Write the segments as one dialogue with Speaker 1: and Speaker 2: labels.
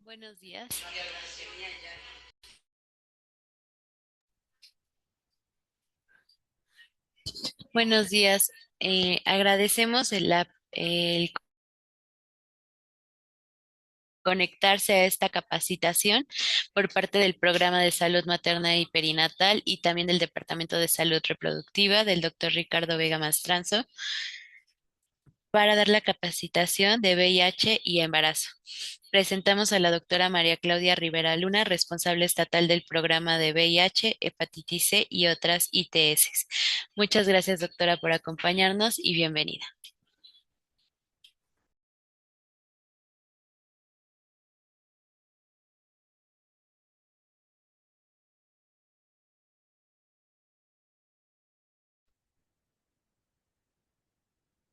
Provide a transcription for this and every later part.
Speaker 1: Buenos días. Buenos días. Agradecemos el conectarse a esta capacitación por parte del Programa de Salud Materna y Perinatal y también del Departamento de Salud Reproductiva del doctor Ricardo Vega Mastranzo para dar la capacitación de VIH y embarazo. Presentamos a la doctora María Claudia Rivera Luna, responsable estatal del programa de VIH, hepatitis C y otras ITS. Muchas gracias, doctora, por acompañarnos y bienvenida.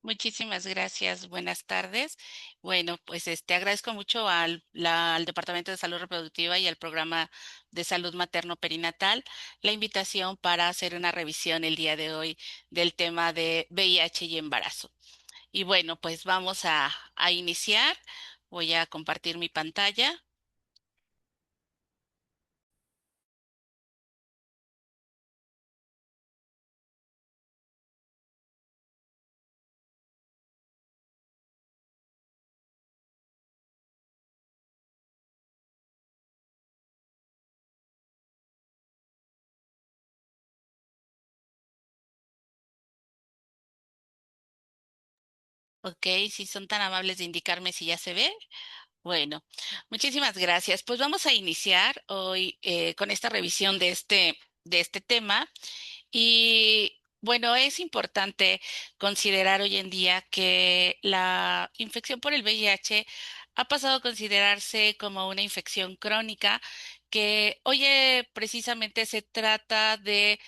Speaker 2: Muchísimas gracias. Buenas tardes. Bueno, pues agradezco mucho al Departamento de Salud Reproductiva y al Programa de Salud Materno Perinatal la invitación para hacer una revisión el día de hoy del tema de VIH y embarazo. Y bueno, pues vamos a iniciar. Voy a compartir mi pantalla. Ok, si son tan amables de indicarme si ya se ve. Bueno, muchísimas gracias. Pues vamos a iniciar hoy con esta revisión de este tema. Y bueno, es importante considerar hoy en día que la infección por el VIH ha pasado a considerarse como una infección crónica que, oye, precisamente se trata de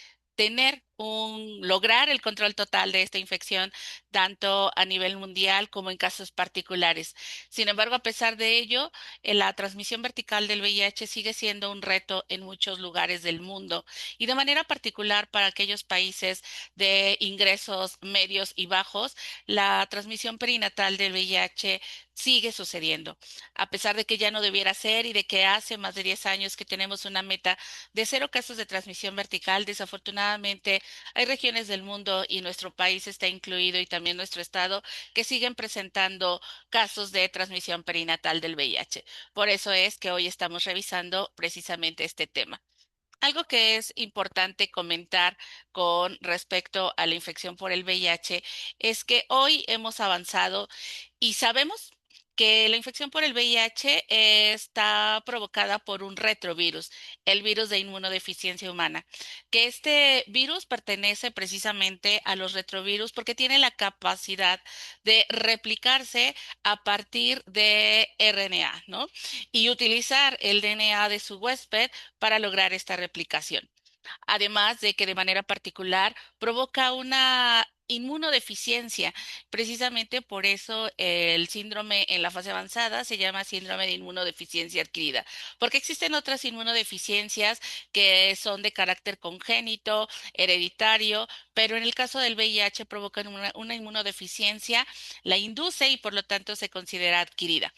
Speaker 2: lograr el control total de esta infección, tanto a nivel mundial como en casos particulares. Sin embargo, a pesar de ello, la transmisión vertical del VIH sigue siendo un reto en muchos lugares del mundo y de manera particular para aquellos países de ingresos medios y bajos, la transmisión perinatal del VIH sigue sucediendo, a pesar de que ya no debiera ser y de que hace más de 10 años que tenemos una meta de cero casos de transmisión vertical. Desafortunadamente, hay regiones del mundo y nuestro país está incluido y también nuestro estado que siguen presentando casos de transmisión perinatal del VIH. Por eso es que hoy estamos revisando precisamente este tema. Algo que es importante comentar con respecto a la infección por el VIH es que hoy hemos avanzado y sabemos que la infección por el VIH está provocada por un retrovirus, el virus de inmunodeficiencia humana, que este virus pertenece precisamente a los retrovirus porque tiene la capacidad de replicarse a partir de RNA, ¿no? Y utilizar el DNA de su huésped para lograr esta replicación. Además de que de manera particular provoca una inmunodeficiencia. Precisamente por eso el síndrome en la fase avanzada se llama síndrome de inmunodeficiencia adquirida, porque existen otras inmunodeficiencias que son de carácter congénito, hereditario, pero en el caso del VIH provocan una inmunodeficiencia, la induce y por lo tanto se considera adquirida.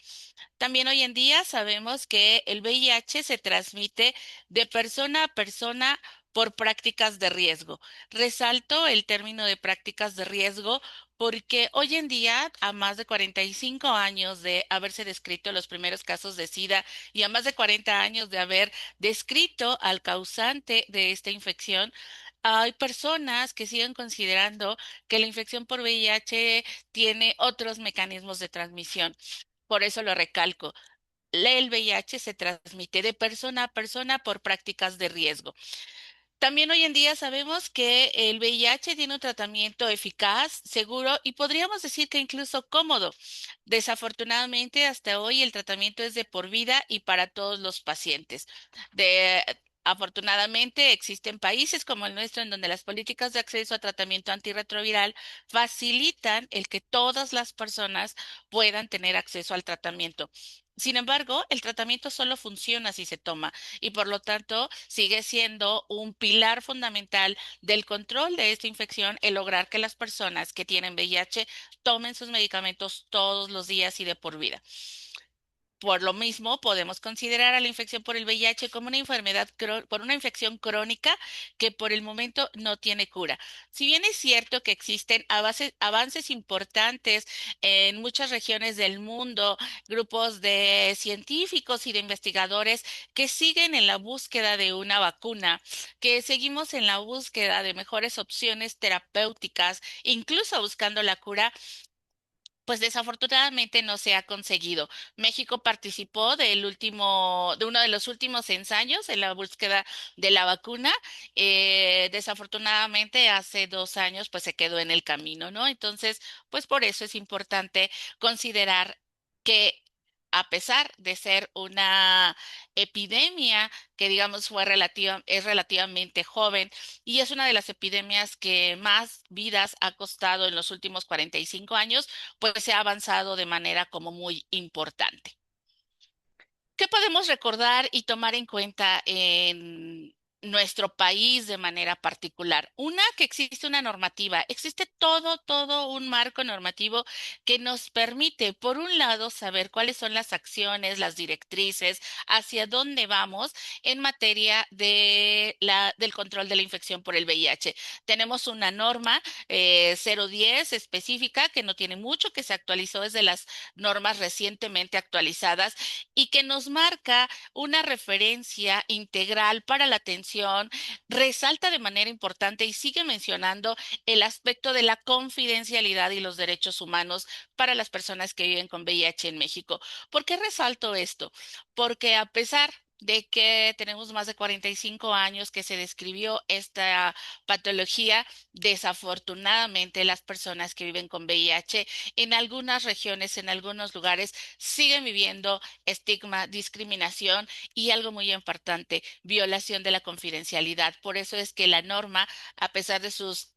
Speaker 2: También hoy en día sabemos que el VIH se transmite de persona a persona por prácticas de riesgo. Resalto el término de prácticas de riesgo porque hoy en día, a más de 45 años de haberse descrito los primeros casos de SIDA y a más de 40 años de haber descrito al causante de esta infección, hay personas que siguen considerando que la infección por VIH tiene otros mecanismos de transmisión. Por eso lo recalco. El VIH se transmite de persona a persona por prácticas de riesgo. También hoy en día sabemos que el VIH tiene un tratamiento eficaz, seguro y podríamos decir que incluso cómodo. Desafortunadamente, hasta hoy el tratamiento es de por vida y para todos los pacientes. De, Afortunadamente, existen países como el nuestro en donde las políticas de acceso a tratamiento antirretroviral facilitan el que todas las personas puedan tener acceso al tratamiento. Sin embargo, el tratamiento solo funciona si se toma y por lo tanto sigue siendo un pilar fundamental del control de esta infección el lograr que las personas que tienen VIH tomen sus medicamentos todos los días y de por vida. Por lo mismo, podemos considerar a la infección por el VIH como una enfermedad, por una infección crónica que por el momento no tiene cura. Si bien es cierto que existen avances importantes en muchas regiones del mundo, grupos de científicos y de investigadores que siguen en la búsqueda de una vacuna, que seguimos en la búsqueda de mejores opciones terapéuticas, incluso buscando la cura, pues desafortunadamente no se ha conseguido. México participó de uno de los últimos ensayos en la búsqueda de la vacuna. Desafortunadamente hace 2 años pues se quedó en el camino, ¿no? Entonces, pues por eso es importante considerar que a pesar de ser una epidemia que digamos es relativamente joven, y es una de las epidemias que más vidas ha costado en los últimos 45 años, pues se ha avanzado de manera como muy importante. ¿Qué podemos recordar y tomar en cuenta en nuestro país de manera particular? Una, que existe una normativa, existe todo un marco normativo que nos permite, por un lado, saber cuáles son las acciones, las directrices, hacia dónde vamos en materia del control de la infección por el VIH. Tenemos una norma 010 específica que no tiene mucho, que se actualizó desde las normas recientemente actualizadas y que nos marca una referencia integral para la atención, resalta de manera importante y sigue mencionando el aspecto de la confidencialidad y los derechos humanos para las personas que viven con VIH en México. ¿Por qué resalto esto? Porque a pesar de que tenemos más de 45 años que se describió esta patología, desafortunadamente las personas que viven con VIH en algunas regiones, en algunos lugares, siguen viviendo estigma, discriminación y algo muy importante, violación de la confidencialidad. Por eso es que la norma, a pesar de sus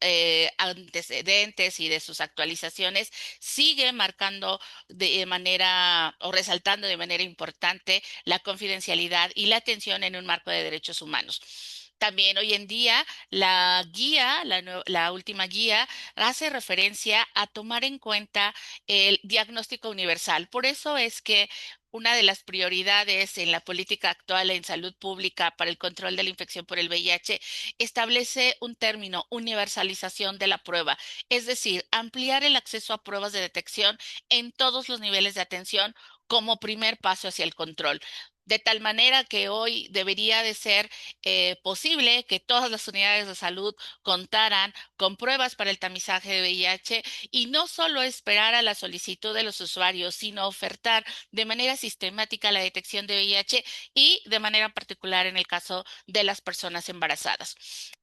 Speaker 2: antecedentes y de sus actualizaciones, sigue marcando de manera o resaltando de manera importante la confidencialidad y la atención en un marco de derechos humanos. También hoy en día la guía, la última guía, hace referencia a tomar en cuenta el diagnóstico universal. Por eso es que una de las prioridades en la política actual en salud pública para el control de la infección por el VIH establece un término, universalización de la prueba, es decir, ampliar el acceso a pruebas de detección en todos los niveles de atención como primer paso hacia el control. De tal manera que hoy debería de ser posible que todas las unidades de salud contaran con pruebas para el tamizaje de VIH y no solo esperar a la solicitud de los usuarios, sino ofertar de manera sistemática la detección de VIH y de manera particular en el caso de las personas embarazadas.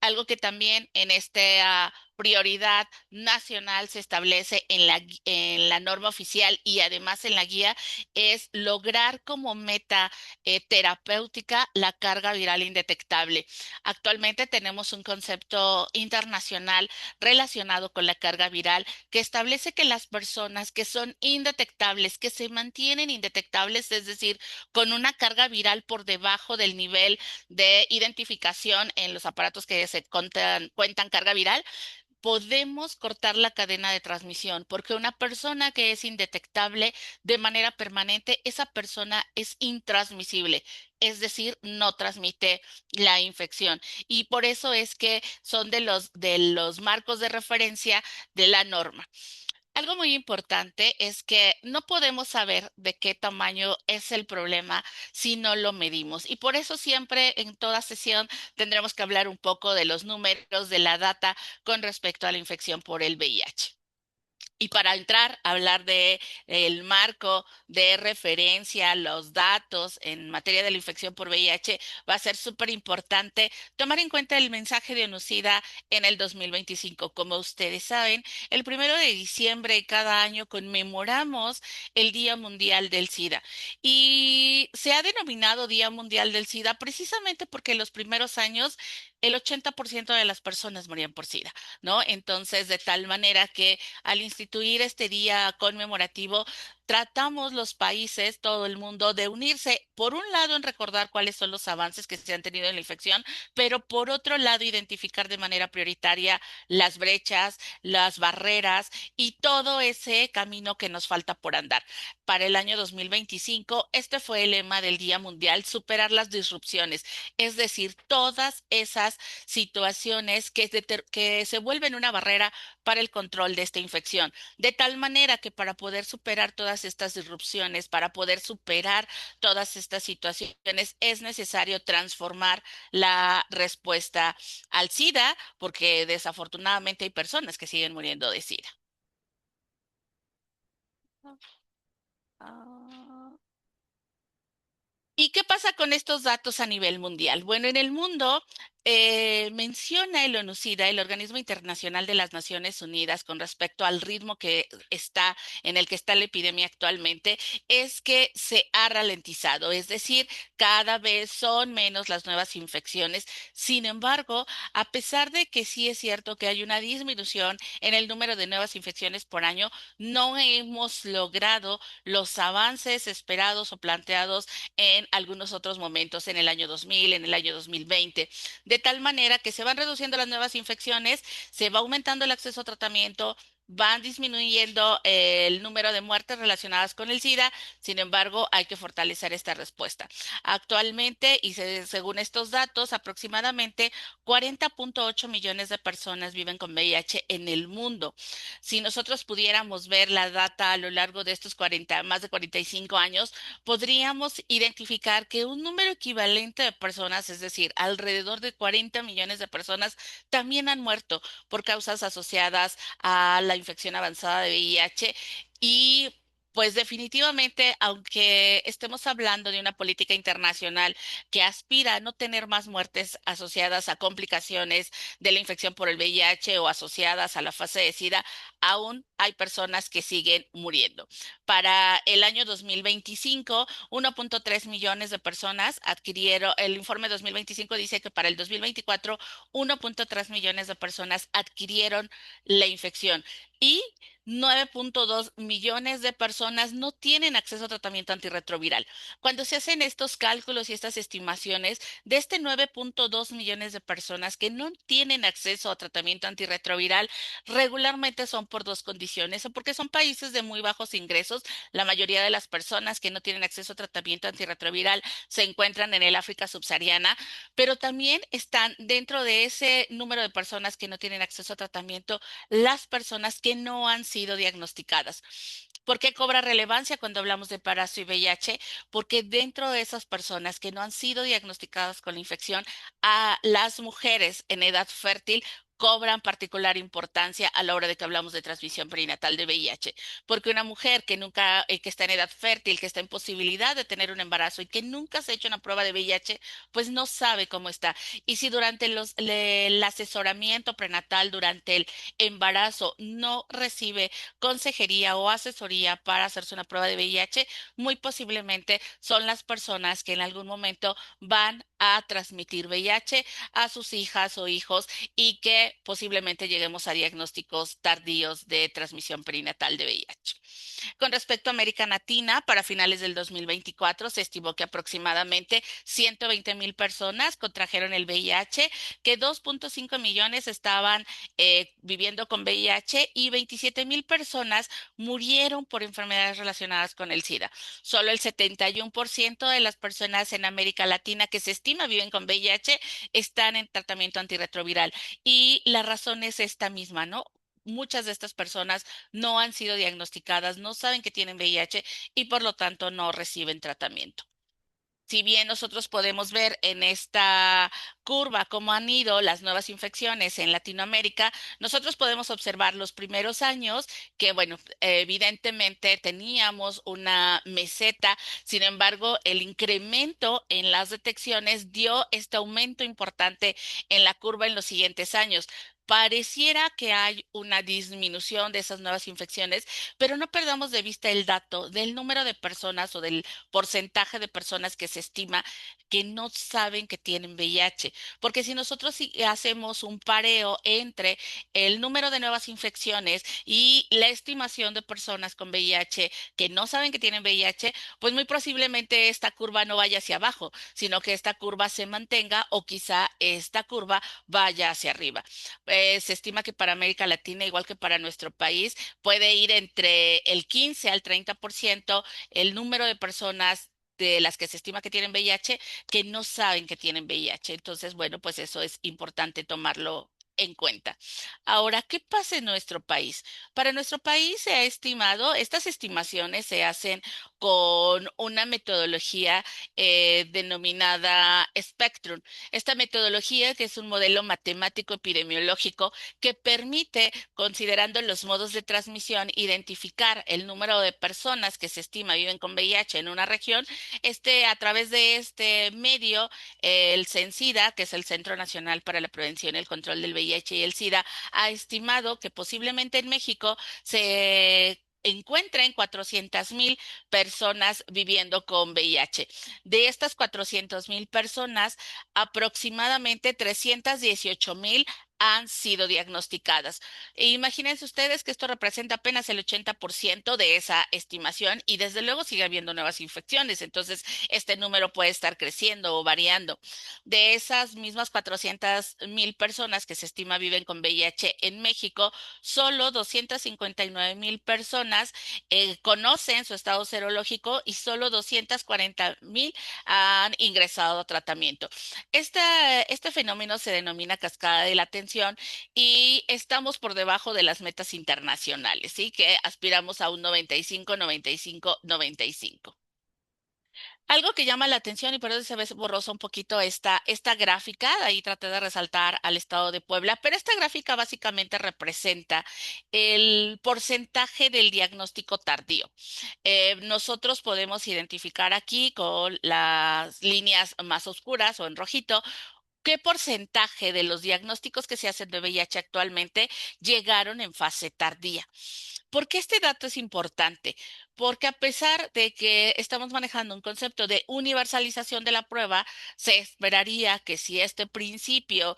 Speaker 2: Algo que también en esta prioridad nacional se establece en la norma oficial y además en la guía es lograr como meta terapéutica la carga viral indetectable. Actualmente tenemos un concepto internacional relacionado con la carga viral que establece que las personas que son indetectables, que se mantienen indetectables, es decir, con una carga viral por debajo del nivel de identificación en los aparatos que cuentan carga viral, podemos cortar la cadena de transmisión, porque una persona que es indetectable de manera permanente, esa persona es intransmisible, es decir, no transmite la infección. Y por eso es que son de los marcos de referencia de la norma. Algo muy importante es que no podemos saber de qué tamaño es el problema si no lo medimos. Y por eso siempre en toda sesión tendremos que hablar un poco de los números, de la data con respecto a la infección por el VIH. Y para entrar a hablar de el marco de referencia, los datos en materia de la infección por VIH, va a ser súper importante tomar en cuenta el mensaje de ONUCIDA en el 2025. Como ustedes saben, el 1 de diciembre de cada año conmemoramos el Día Mundial del SIDA. Y se ha denominado Día Mundial del SIDA precisamente porque en los primeros años el 80% de las personas morían por SIDA, ¿no? Entonces, de tal manera que al instituir este día conmemorativo, tratamos los países, todo el mundo, de unirse, por un lado, en recordar cuáles son los avances que se han tenido en la infección, pero por otro lado, identificar de manera prioritaria las brechas, las barreras y todo ese camino que nos falta por andar. Para el año 2025, este fue el lema del Día Mundial, superar las disrupciones, es decir, todas esas situaciones que se vuelven una barrera para el control de esta infección, de tal manera que para poder superar todas estas disrupciones, para poder superar todas estas situaciones, es necesario transformar la respuesta al SIDA, porque desafortunadamente hay personas que siguen muriendo de SIDA. Ah. ¿Y qué pasa con estos datos a nivel mundial? Bueno, en el mundo menciona el ONUCIDA, el Organismo Internacional de las Naciones Unidas, con respecto al ritmo que está en el que está la epidemia actualmente, es que se ha ralentizado, es decir, cada vez son menos las nuevas infecciones. Sin embargo, a pesar de que sí es cierto que hay una disminución en el número de nuevas infecciones por año, no hemos logrado los avances esperados o planteados en algunos otros momentos en el año 2000, en el año 2020, de tal manera que se van reduciendo las nuevas infecciones, se va aumentando el acceso a tratamiento, van disminuyendo el número de muertes relacionadas con el SIDA. Sin embargo, hay que fortalecer esta respuesta. Actualmente, según estos datos, aproximadamente 40.8 millones de personas viven con VIH en el mundo. Si nosotros pudiéramos ver la data a lo largo de estos 40, más de 45 años, podríamos identificar que un número equivalente de personas, es decir, alrededor de 40 millones de personas, también han muerto por causas asociadas a la infección avanzada de VIH. Y pues definitivamente, aunque estemos hablando de una política internacional que aspira a no tener más muertes asociadas a complicaciones de la infección por el VIH o asociadas a la fase de SIDA, aún hay personas que siguen muriendo. Para el año 2025, 1.3 millones de personas adquirieron, el informe 2025 dice que para el 2024, 1.3 millones de personas adquirieron la infección y 9.2 millones de personas no tienen acceso a tratamiento antirretroviral. Cuando se hacen estos cálculos y estas estimaciones de este 9.2 millones de personas que no tienen acceso a tratamiento antirretroviral, regularmente son por dos condiciones, o porque son países de muy bajos ingresos. La mayoría de las personas que no tienen acceso a tratamiento antirretroviral se encuentran en el África subsahariana, pero también están dentro de ese número de personas que no tienen acceso a tratamiento las personas que no han sido diagnosticadas. ¿Por qué cobra relevancia cuando hablamos de embarazo y VIH? Porque dentro de esas personas que no han sido diagnosticadas con la infección, a las mujeres en edad fértil cobran particular importancia a la hora de que hablamos de transmisión perinatal de VIH, porque una mujer que nunca, que está en edad fértil, que está en posibilidad de tener un embarazo y que nunca se ha hecho una prueba de VIH, pues no sabe cómo está. Y si durante el asesoramiento prenatal, durante el embarazo, no recibe consejería o asesoría para hacerse una prueba de VIH, muy posiblemente son las personas que en algún momento van a transmitir VIH a sus hijas o hijos y que posiblemente lleguemos a diagnósticos tardíos de transmisión perinatal de VIH. Con respecto a América Latina, para finales del 2024 se estimó que aproximadamente 120.000 personas contrajeron el VIH, que 2.5 millones estaban viviendo con VIH y 27.000 personas murieron por enfermedades relacionadas con el SIDA. Solo el 71% de las personas en América Latina que se estima viven con VIH están en tratamiento antirretroviral. Y la razón es esta misma, ¿no? Muchas de estas personas no han sido diagnosticadas, no saben que tienen VIH y por lo tanto no reciben tratamiento. Si bien nosotros podemos ver en esta curva cómo han ido las nuevas infecciones en Latinoamérica, nosotros podemos observar los primeros años que, bueno, evidentemente teníamos una meseta. Sin embargo, el incremento en las detecciones dio este aumento importante en la curva en los siguientes años. pareciera que hay una disminución de esas nuevas infecciones, pero no perdamos de vista el dato del número de personas o del porcentaje de personas que se estima que no saben que tienen VIH. Porque si nosotros hacemos un pareo entre el número de nuevas infecciones y la estimación de personas con VIH que no saben que tienen VIH, pues muy posiblemente esta curva no vaya hacia abajo, sino que esta curva se mantenga o quizá esta curva vaya hacia arriba. Se estima que para América Latina, igual que para nuestro país, puede ir entre el 15 al 30% el número de personas de las que se estima que tienen VIH que no saben que tienen VIH. Entonces, bueno, pues eso es importante tomarlo en cuenta. Ahora, ¿qué pasa en nuestro país? Para nuestro país se ha estimado, estas estimaciones se hacen con una metodología denominada Spectrum. Esta metodología, que es un modelo matemático epidemiológico que permite, considerando los modos de transmisión, identificar el número de personas que se estima viven con VIH en una región. A través de este medio, el CENSIDA, que es el Centro Nacional para la Prevención y el Control del VIH y el SIDA, ha estimado que posiblemente en México se encuentren 400,000 personas viviendo con VIH. De estas 400,000 personas, aproximadamente 318,000 han sido diagnosticadas. E imagínense ustedes que esto representa apenas el 80% de esa estimación y desde luego sigue habiendo nuevas infecciones, entonces este número puede estar creciendo o variando. De esas mismas 400,000 personas que se estima viven con VIH en México, solo 259,000 personas conocen su estado serológico y solo 240,000 han ingresado a tratamiento. Este fenómeno se denomina cascada de la atención y estamos por debajo de las metas internacionales, ¿sí? Que aspiramos a un 95, 95, 95. Algo que llama la atención, y por eso se ve borrosa un poquito esta gráfica, ahí traté de resaltar al estado de Puebla, pero esta gráfica básicamente representa el porcentaje del diagnóstico tardío. Nosotros podemos identificar aquí con las líneas más oscuras o en rojito qué porcentaje de los diagnósticos que se hacen de VIH actualmente llegaron en fase tardía. ¿Por qué este dato es importante? Porque a pesar de que estamos manejando un concepto de universalización de la prueba, se esperaría que si este principio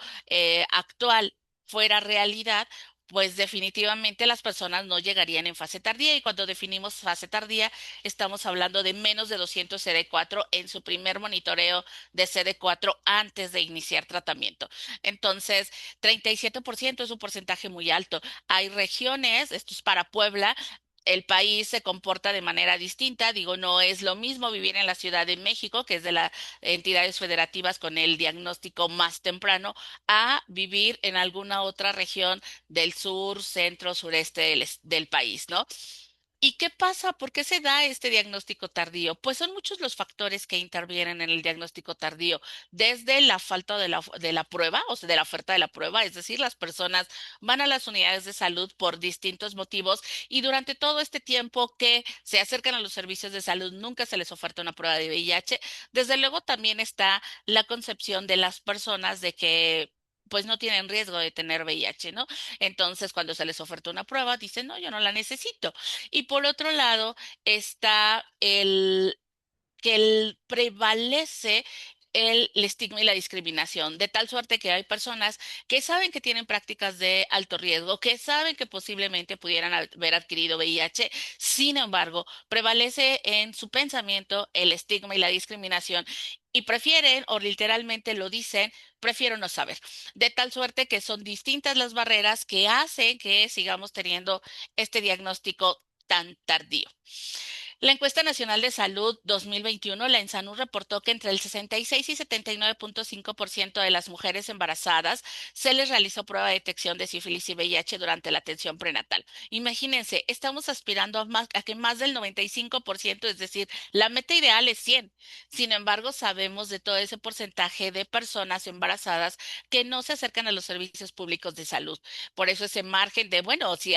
Speaker 2: actual fuera realidad, pues definitivamente las personas no llegarían en fase tardía y cuando definimos fase tardía estamos hablando de menos de 200 CD4 en su primer monitoreo de CD4 antes de iniciar tratamiento. Entonces, 37% es un porcentaje muy alto. Hay regiones, esto es para Puebla, el país se comporta de manera distinta. Digo, no es lo mismo vivir en la Ciudad de México, que es de las entidades federativas con el diagnóstico más temprano, a vivir en alguna otra región del sur, centro, sureste del país, ¿no? ¿Y qué pasa? ¿Por qué se da este diagnóstico tardío? Pues son muchos los factores que intervienen en el diagnóstico tardío, desde la falta de la prueba, o sea, de la oferta de la prueba, es decir, las personas van a las unidades de salud por distintos motivos y durante todo este tiempo que se acercan a los servicios de salud nunca se les oferta una prueba de VIH. Desde luego también está la concepción de las personas de que pues no tienen riesgo de tener VIH, ¿no? Entonces, cuando se les oferta una prueba, dicen, no, yo no la necesito. Y por otro lado está prevalece el estigma y la discriminación, de tal suerte que hay personas que saben que tienen prácticas de alto riesgo, que saben que posiblemente pudieran haber adquirido VIH, sin embargo, prevalece en su pensamiento el estigma y la discriminación. Y prefieren, o literalmente lo dicen, prefiero no saber. De tal suerte que son distintas las barreras que hacen que sigamos teniendo este diagnóstico tan tardío. La encuesta nacional de salud 2021, la ENSANU reportó que entre el 66 y 79.5% de las mujeres embarazadas se les realizó prueba de detección de sífilis y VIH durante la atención prenatal. Imagínense, estamos aspirando a que más del 95%, es decir, la meta ideal es 100. Sin embargo, sabemos de todo ese porcentaje de personas embarazadas que no se acercan a los servicios públicos de salud. Por eso ese margen de, bueno, si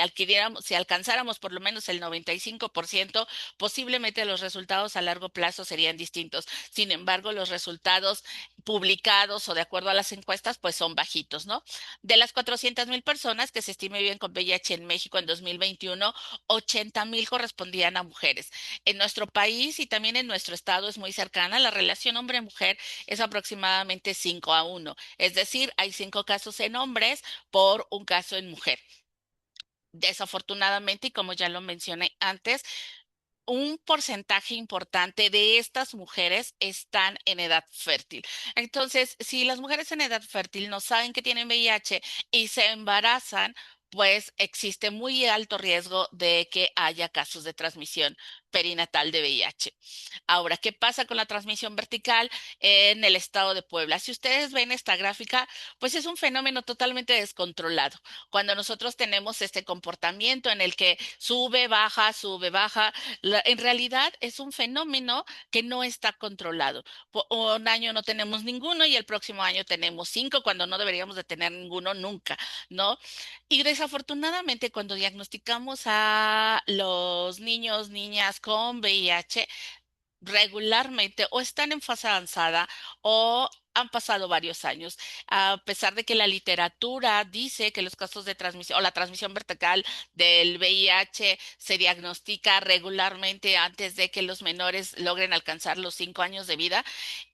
Speaker 2: alcanzáramos por lo menos el 95%, posiblemente los resultados a largo plazo serían distintos. Sin embargo, los resultados publicados o de acuerdo a las encuestas, pues son bajitos, ¿no? De las 400,000 personas que se estima viven con VIH en México en 2021, 80,000 correspondían a mujeres. En nuestro país y también en nuestro estado es muy cercana. La relación hombre-mujer es aproximadamente 5-1. Es decir, hay 5 casos en hombres por un caso en mujer. Desafortunadamente, y como ya lo mencioné antes, un porcentaje importante de estas mujeres están en edad fértil. Entonces, si las mujeres en edad fértil no saben que tienen VIH y se embarazan, pues existe muy alto riesgo de que haya casos de transmisión perinatal de VIH. Ahora, ¿qué pasa con la transmisión vertical en el estado de Puebla? Si ustedes ven esta gráfica, pues es un fenómeno totalmente descontrolado. Cuando nosotros tenemos este comportamiento en el que sube, baja, en realidad es un fenómeno que no está controlado. Un año no tenemos ninguno y el próximo año tenemos 5 cuando no deberíamos de tener ninguno nunca, ¿no? Y desafortunadamente cuando diagnosticamos a los niños, niñas con VIH, regularmente o están en fase avanzada o han pasado varios años, a pesar de que la literatura dice que los casos de transmisión o la transmisión vertical del VIH se diagnostica regularmente antes de que los menores logren alcanzar los 5 años de vida.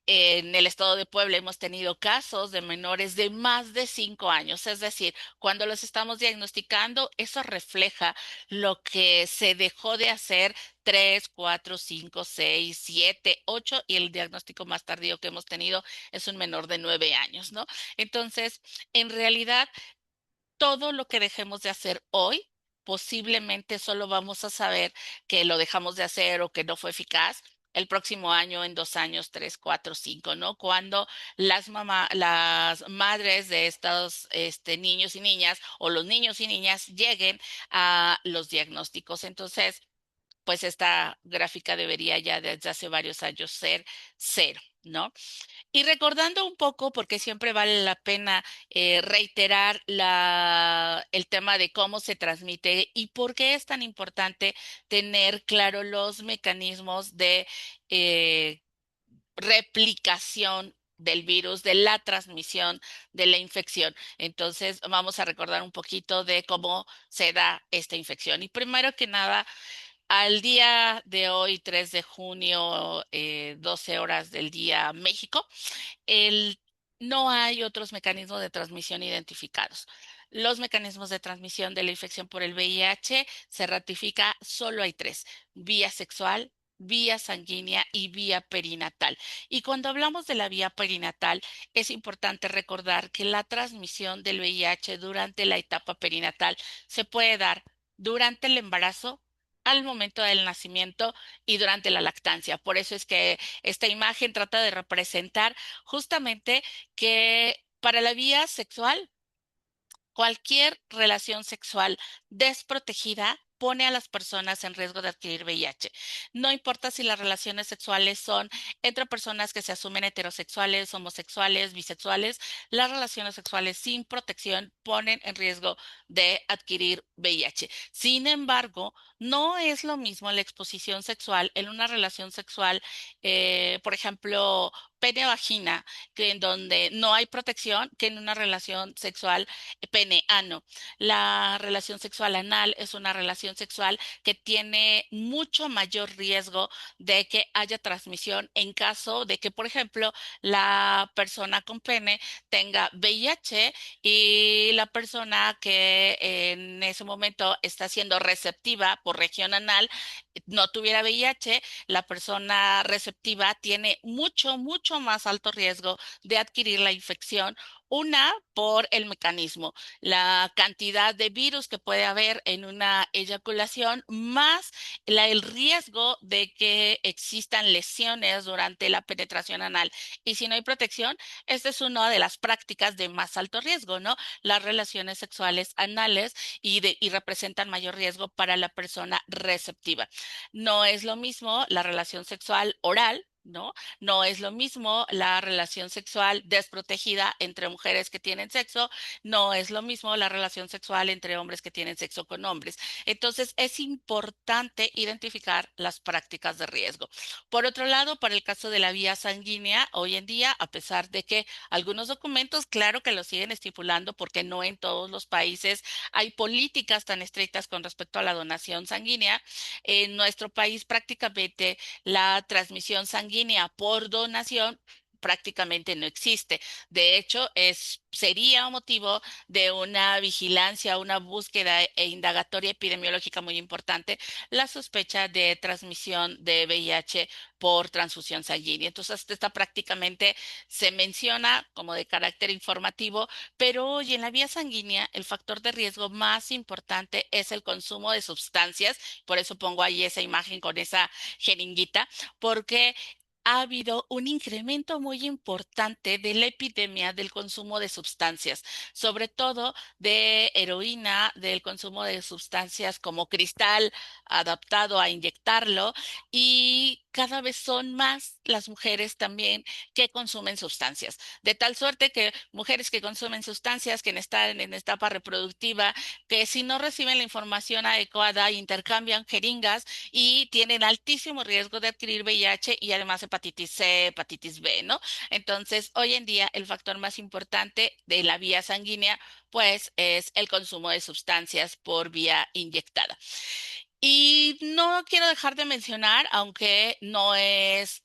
Speaker 2: En el estado de Puebla hemos tenido casos de menores de más de 5 años, es decir, cuando los estamos diagnosticando, eso refleja lo que se dejó de hacer 3, 4, 5, 6, 7, 8 y el diagnóstico más tardío que hemos tenido es un menor de 9 años, ¿no? Entonces, en realidad, todo lo que dejemos de hacer hoy, posiblemente solo vamos a saber que lo dejamos de hacer o que no fue eficaz el próximo año, en 2 años, 3, 4, 5, ¿no? Cuando las madres de estos niños y niñas o los niños y niñas lleguen a los diagnósticos. Entonces, pues esta gráfica debería ya desde hace varios años ser cero, ¿no? Y recordando un poco, porque siempre vale la pena reiterar el tema de cómo se transmite y por qué es tan importante tener claro los mecanismos de eh, replicación del virus, de la transmisión, de la infección. Entonces, vamos a recordar un poquito de cómo se da esta infección. Y primero que nada, al día de hoy, 3 de junio, 12 horas del día, México, el, no hay otros mecanismos de transmisión identificados. Los mecanismos de transmisión de la infección por el VIH se ratifica, solo hay tres: vía sexual, vía sanguínea y vía perinatal. Y cuando hablamos de la vía perinatal, es importante recordar que la transmisión del VIH durante la etapa perinatal se puede dar durante el embarazo, al momento del nacimiento y durante la lactancia. Por eso es que esta imagen trata de representar justamente que para la vía sexual, cualquier relación sexual desprotegida pone a las personas en riesgo de adquirir VIH. No importa si las relaciones sexuales son entre personas que se asumen heterosexuales, homosexuales, bisexuales, las relaciones sexuales sin protección ponen en riesgo de adquirir VIH. Sin embargo, no es lo mismo la exposición sexual en una relación sexual, por ejemplo, pene-vagina, que en donde no hay protección, que en una relación sexual pene-ano. La relación sexual anal es una relación sexual que tiene mucho mayor riesgo de que haya transmisión en caso de que, por ejemplo, la persona con pene tenga VIH y la persona que en ese momento está siendo receptiva por región anal no tuviera VIH. La persona receptiva tiene mucho, mucho más alto riesgo de adquirir la infección. Una, por el mecanismo, la cantidad de virus que puede haber en una eyaculación, más el riesgo de que existan lesiones durante la penetración anal. Y si no hay protección, esta es una de las prácticas de más alto riesgo, ¿no? Las relaciones sexuales anales y representan mayor riesgo para la persona receptiva. No es lo mismo la relación sexual oral, ¿no? No es lo mismo la relación sexual desprotegida entre mujeres que tienen sexo, no es lo mismo la relación sexual entre hombres que tienen sexo con hombres. Entonces, es importante identificar las prácticas de riesgo. Por otro lado, para el caso de la vía sanguínea, hoy en día, a pesar de que algunos documentos, claro que lo siguen estipulando, porque no en todos los países hay políticas tan estrictas con respecto a la donación sanguínea, en nuestro país prácticamente la transmisión sanguínea por donación prácticamente no existe. De hecho, sería un motivo de una vigilancia, una búsqueda e indagatoria epidemiológica muy importante, la sospecha de transmisión de VIH por transfusión sanguínea. Entonces, esta prácticamente se menciona como de carácter informativo, pero hoy en la vía sanguínea el factor de riesgo más importante es el consumo de sustancias. Por eso pongo ahí esa imagen con esa jeringuita, porque ha habido un incremento muy importante de la epidemia del consumo de sustancias, sobre todo de heroína, del consumo de sustancias como cristal adaptado a inyectarlo, y cada vez son más las mujeres también que consumen sustancias, de tal suerte que mujeres que consumen sustancias, que están en etapa reproductiva, que si no reciben la información adecuada, intercambian jeringas y tienen altísimo riesgo de adquirir VIH y además hepatitis C, hepatitis B, ¿no? Entonces, hoy en día el factor más importante de la vía sanguínea, pues, es el consumo de sustancias por vía inyectada. Y no quiero dejar de mencionar, aunque no es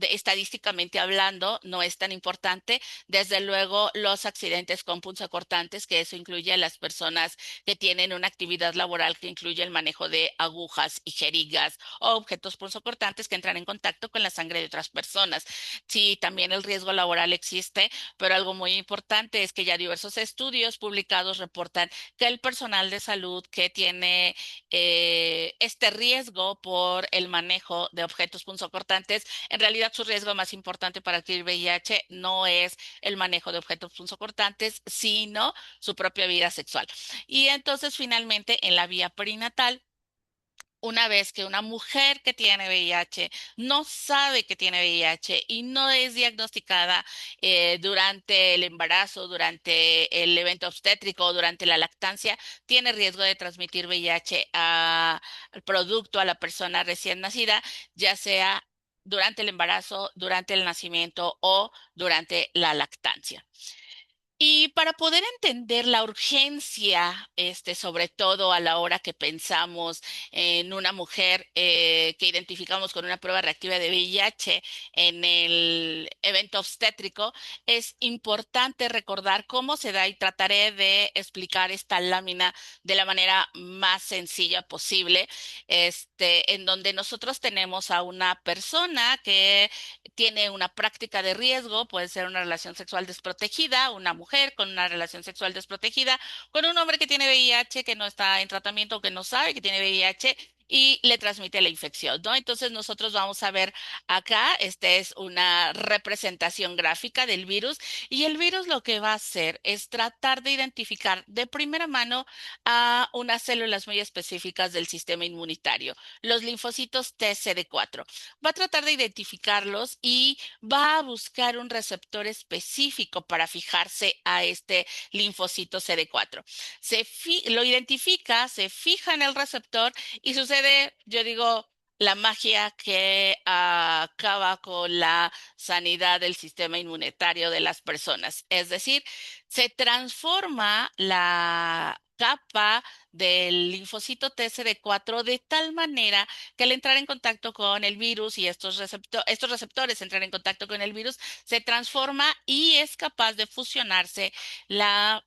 Speaker 2: estadísticamente hablando, no es tan importante, desde luego los accidentes con punzocortantes, que eso incluye a las personas que tienen una actividad laboral que incluye el manejo de agujas y jeringas o objetos punzocortantes que entran en contacto con la sangre de otras personas. Sí, también el riesgo laboral existe, pero algo muy importante es que ya diversos estudios publicados reportan que el personal de salud que tiene este riesgo por el manejo de objetos punzocortantes, en realidad su riesgo más importante para adquirir VIH no es el manejo de objetos punzocortantes, sino su propia vida sexual. Y entonces finalmente en la vía perinatal, una vez que una mujer que tiene VIH no sabe que tiene VIH y no es diagnosticada durante el embarazo, durante el evento obstétrico, durante la lactancia, tiene riesgo de transmitir VIH al producto, a la persona recién nacida, ya sea durante el embarazo, durante el nacimiento o durante la lactancia. Y para poder entender la urgencia, sobre todo a la hora que pensamos en una mujer que identificamos con una prueba reactiva de VIH en el evento obstétrico, es importante recordar cómo se da y trataré de explicar esta lámina de la manera más sencilla posible, en donde nosotros tenemos a una persona que tiene una práctica de riesgo, puede ser una relación sexual desprotegida, una mujer con una relación sexual desprotegida, con un hombre que tiene VIH, que no está en tratamiento o que no sabe que tiene VIH y le transmite la infección, ¿no? Entonces nosotros vamos a ver acá, esta es una representación gráfica del virus y el virus lo que va a hacer es tratar de identificar de primera mano a unas células muy específicas del sistema inmunitario, los linfocitos TCD4. Va a tratar de identificarlos y va a buscar un receptor específico para fijarse a este linfocito CD4. Lo identifica, se fija en el receptor y sucede, yo digo, la magia que acaba con la sanidad del sistema inmunitario de las personas. Es decir, se transforma la capa del linfocito TCD4 de tal manera que al entrar en contacto con el virus y estos receptores entran en contacto con el virus, se transforma y es capaz de fusionarse la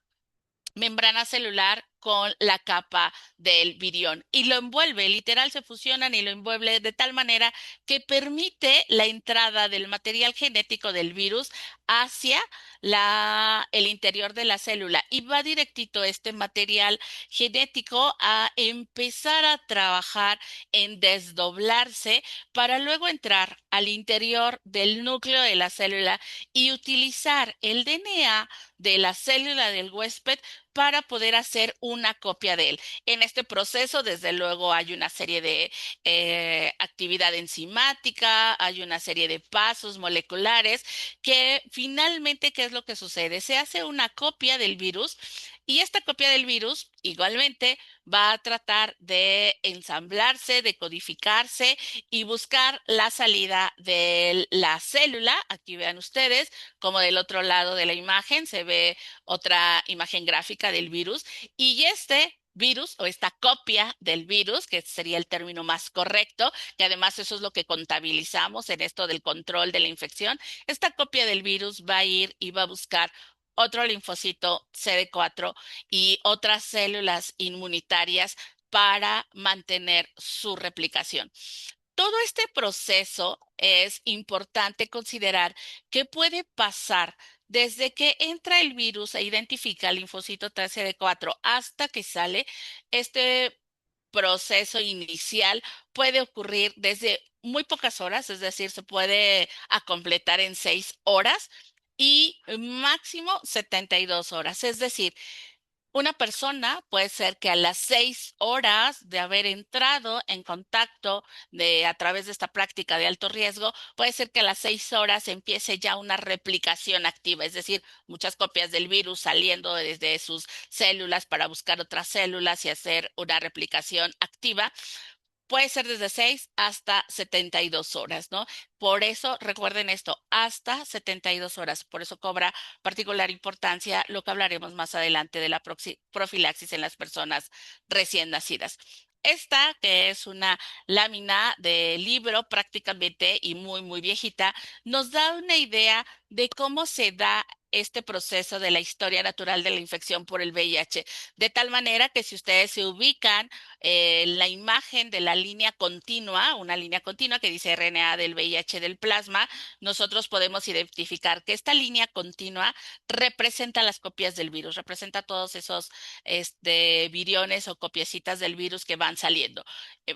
Speaker 2: membrana celular con la capa del virión y lo envuelve, literal se fusionan y lo envuelve de tal manera que permite la entrada del material genético del virus hacia el interior de la célula y va directito este material genético a empezar a trabajar en desdoblarse para luego entrar al interior del núcleo de la célula y utilizar el DNA de la célula del huésped para poder hacer una copia de él. En este proceso, desde luego, hay una serie de actividad enzimática, hay una serie de pasos moleculares que finalmente, ¿qué es lo que sucede? Se hace una copia del virus y esta copia del virus igualmente va a tratar de ensamblarse, de codificarse y buscar la salida de la célula. Aquí vean ustedes como del otro lado de la imagen se ve otra imagen gráfica del virus y este virus o esta copia del virus, que sería el término más correcto, que además eso es lo que contabilizamos en esto del control de la infección, esta copia del virus va a ir y va a buscar otro linfocito CD4 y otras células inmunitarias para mantener su replicación. Todo este proceso es importante considerar que puede pasar desde que entra el virus e identifica el linfocito TCD4 hasta que sale. Este proceso inicial puede ocurrir desde muy pocas horas, es decir, se puede a completar en 6 horas y máximo 72 horas. Es decir, una persona puede ser que a las 6 horas de haber entrado en contacto a través de esta práctica de alto riesgo, puede ser que a las 6 horas empiece ya una replicación activa, es decir, muchas copias del virus saliendo desde sus células para buscar otras células y hacer una replicación activa. Puede ser desde 6 hasta 72 horas, ¿no? Por eso, recuerden esto, hasta 72 horas. Por eso cobra particular importancia lo que hablaremos más adelante de la profilaxis en las personas recién nacidas. Esta, que es una lámina de libro prácticamente y muy, muy viejita, nos da una idea de cómo se da este proceso de la historia natural de la infección por el VIH. De tal manera que si ustedes se ubican la imagen de la línea continua, una línea continua que dice RNA del VIH del plasma, nosotros podemos identificar que esta línea continua representa las copias del virus, representa todos esos viriones o copiecitas del virus que van saliendo.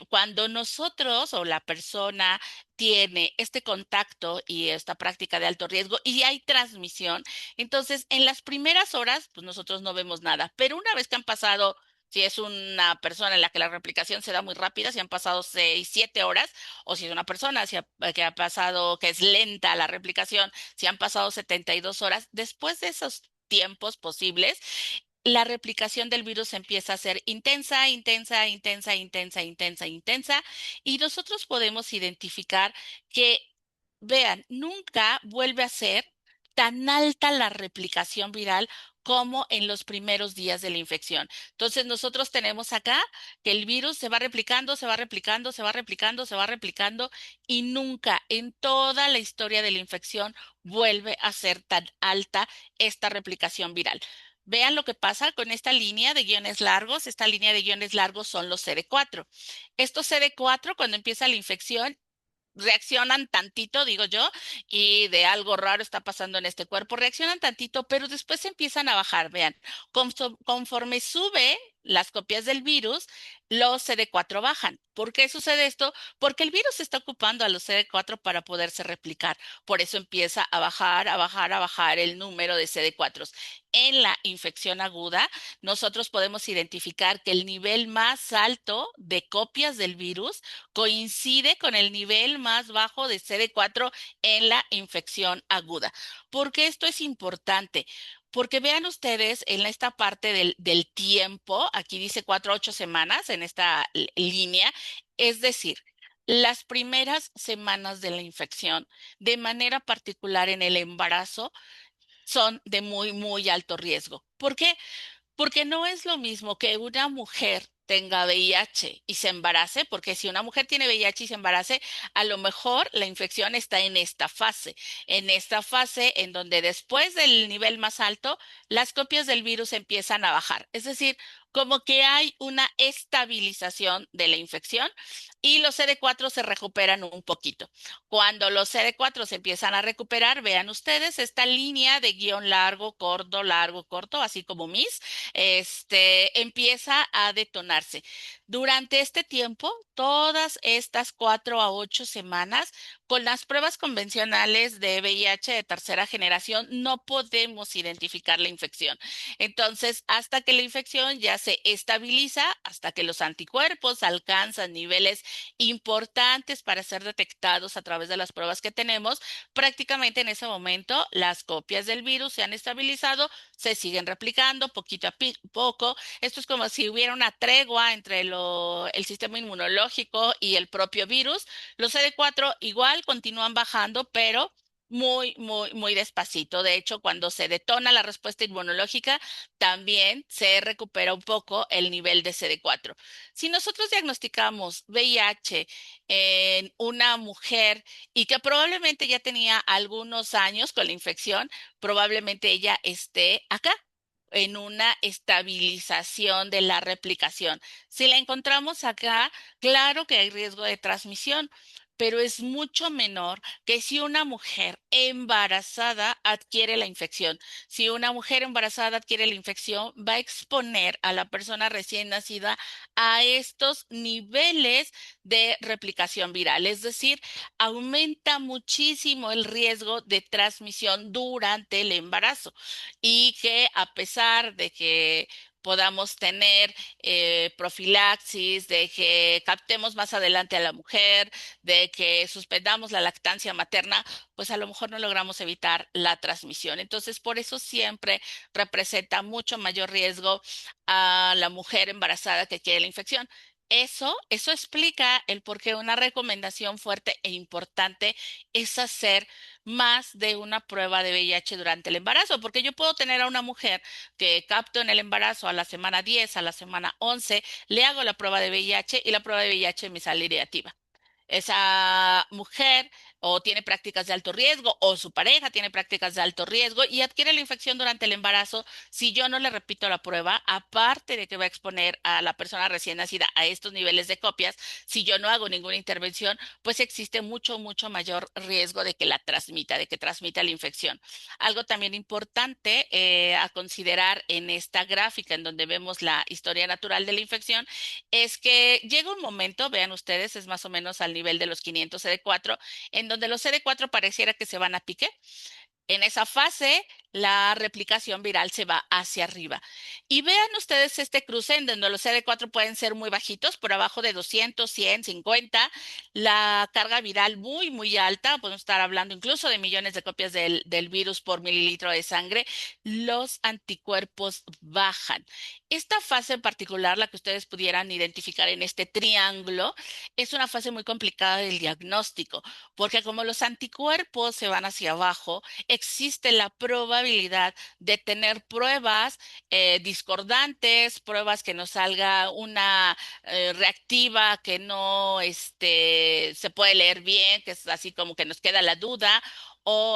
Speaker 2: Cuando nosotros o la persona tiene este contacto y esta práctica de alto riesgo y hay transmisión, entonces en las primeras horas, pues nosotros no vemos nada, pero una vez que han pasado si es una persona en la que la replicación se da muy rápida, si han pasado 6, 7 horas, o si es una persona que ha pasado, que es lenta la replicación, si han pasado 72 horas, después de esos tiempos posibles, la replicación del virus empieza a ser intensa, intensa, intensa, intensa, intensa, intensa, y nosotros podemos identificar que, vean, nunca vuelve a ser tan alta la replicación viral como en los primeros días de la infección. Entonces, nosotros tenemos acá que el virus se va replicando, se va replicando, se va replicando, se va replicando y nunca en toda la historia de la infección vuelve a ser tan alta esta replicación viral. Vean lo que pasa con esta línea de guiones largos. Esta línea de guiones largos son los CD4. Estos CD4, cuando empieza la infección, reaccionan tantito, digo yo, y de algo raro está pasando en este cuerpo, reaccionan tantito, pero después empiezan a bajar. Vean, conforme sube las copias del virus, los CD4 bajan. ¿Por qué sucede esto? Porque el virus está ocupando a los CD4 para poderse replicar. Por eso empieza a bajar, a bajar, a bajar el número de CD4. En la infección aguda, nosotros podemos identificar que el nivel más alto de copias del virus coincide con el nivel más bajo de CD4 en la infección aguda. ¿Por qué esto es importante? Porque vean ustedes en esta parte del tiempo, aquí dice 4 a 8 semanas en esta línea, es decir, las primeras semanas de la infección, de manera particular en el embarazo, son de muy, muy alto riesgo. ¿Por qué? Porque no es lo mismo que una mujer tenga VIH y se embarace, porque si una mujer tiene VIH y se embarace, a lo mejor la infección está en esta fase en donde después del nivel más alto, las copias del virus empiezan a bajar. Es decir, como que hay una estabilización de la infección y los CD4 se recuperan un poquito. Cuando los CD4 se empiezan a recuperar, vean ustedes esta línea de guión largo, corto, así como MIS, empieza a detonarse. Durante este tiempo, todas estas 4 a 8 semanas, con las pruebas convencionales de VIH de tercera generación, no podemos identificar la infección. Entonces, hasta que la infección ya se estabiliza, hasta que los anticuerpos alcanzan niveles importantes para ser detectados a través de las pruebas que tenemos, prácticamente en ese momento las copias del virus se han estabilizado, se siguen replicando poquito a poco. Esto es como si hubiera una tregua entre el sistema inmunológico y el propio virus. Los CD4 igual continúan bajando, pero muy despacito. De hecho, cuando se detona la respuesta inmunológica, también se recupera un poco el nivel de CD4. Si nosotros diagnosticamos VIH en una mujer y que probablemente ya tenía algunos años con la infección, probablemente ella esté acá en una estabilización de la replicación. Si la encontramos acá, claro que hay riesgo de transmisión, pero es mucho menor que si una mujer embarazada adquiere la infección. Si una mujer embarazada adquiere la infección, va a exponer a la persona recién nacida a estos niveles de replicación viral. Es decir, aumenta muchísimo el riesgo de transmisión durante el embarazo y que a pesar de que podamos tener profilaxis, de que captemos más adelante a la mujer, de que suspendamos la lactancia materna, pues a lo mejor no logramos evitar la transmisión. Entonces, por eso siempre representa mucho mayor riesgo a la mujer embarazada que quiere la infección. Eso explica el por qué una recomendación fuerte e importante es hacer más de una prueba de VIH durante el embarazo, porque yo puedo tener a una mujer que capto en el embarazo a la semana 10, a la semana 11, le hago la prueba de VIH y la prueba de VIH me sale negativa. Esa mujer o tiene prácticas de alto riesgo o su pareja tiene prácticas de alto riesgo y adquiere la infección durante el embarazo. Si yo no le repito la prueba, aparte de que va a exponer a la persona recién nacida a estos niveles de copias, si yo no hago ninguna intervención, pues existe mucho mayor riesgo de que la transmita, de que transmita la infección. Algo también importante a considerar en esta gráfica en donde vemos la historia natural de la infección es que llega un momento, vean ustedes, es más o menos al nivel de los 500 CD4, en donde los CD4 pareciera que se van a pique. En esa fase, la replicación viral se va hacia arriba. Y vean ustedes este cruce en donde los CD4 pueden ser muy bajitos, por abajo de 200, 100, 50. La carga viral muy alta, podemos estar hablando incluso de millones de copias del virus por mililitro de sangre. Los anticuerpos bajan. Esta fase en particular, la que ustedes pudieran identificar en este triángulo, es una fase muy complicada del diagnóstico, porque como los anticuerpos se van hacia abajo, existe la probabilidad de tener pruebas discordantes, pruebas que nos salga una reactiva que no se puede leer bien, que es así como que nos queda la duda.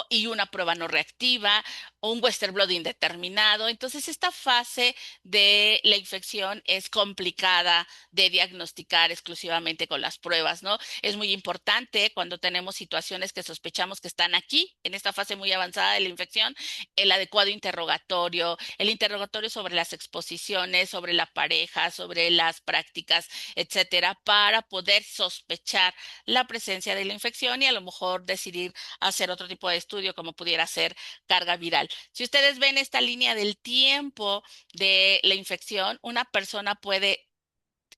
Speaker 2: Y una prueba no reactiva, o un Western blot indeterminado. Entonces, esta fase de la infección es complicada de diagnosticar exclusivamente con las pruebas, ¿no? Es muy importante cuando tenemos situaciones que sospechamos que están aquí, en esta fase muy avanzada de la infección, el adecuado interrogatorio, el interrogatorio sobre las exposiciones, sobre la pareja, sobre las prácticas, etcétera, para poder sospechar la presencia de la infección y a lo mejor decidir hacer otro tipo de estudio como pudiera ser carga viral. Si ustedes ven esta línea del tiempo de la infección, una persona puede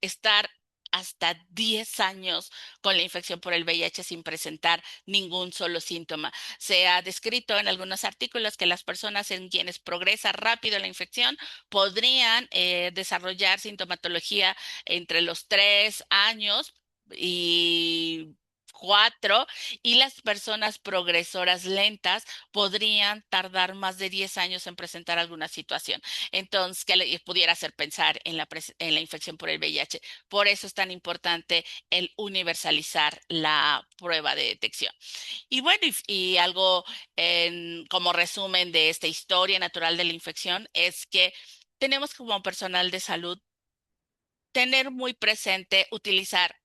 Speaker 2: estar hasta 10 años con la infección por el VIH sin presentar ningún solo síntoma. Se ha descrito en algunos artículos que las personas en quienes progresa rápido la infección podrían desarrollar sintomatología entre los 3 años y CD4 y las personas progresoras lentas podrían tardar más de 10 años en presentar alguna situación. Entonces, que le pudiera hacer pensar en en la infección por el VIH. Por eso es tan importante el universalizar la prueba de detección. Y bueno, y algo como resumen de esta historia natural de la infección es que tenemos como personal de salud tener muy presente utilizar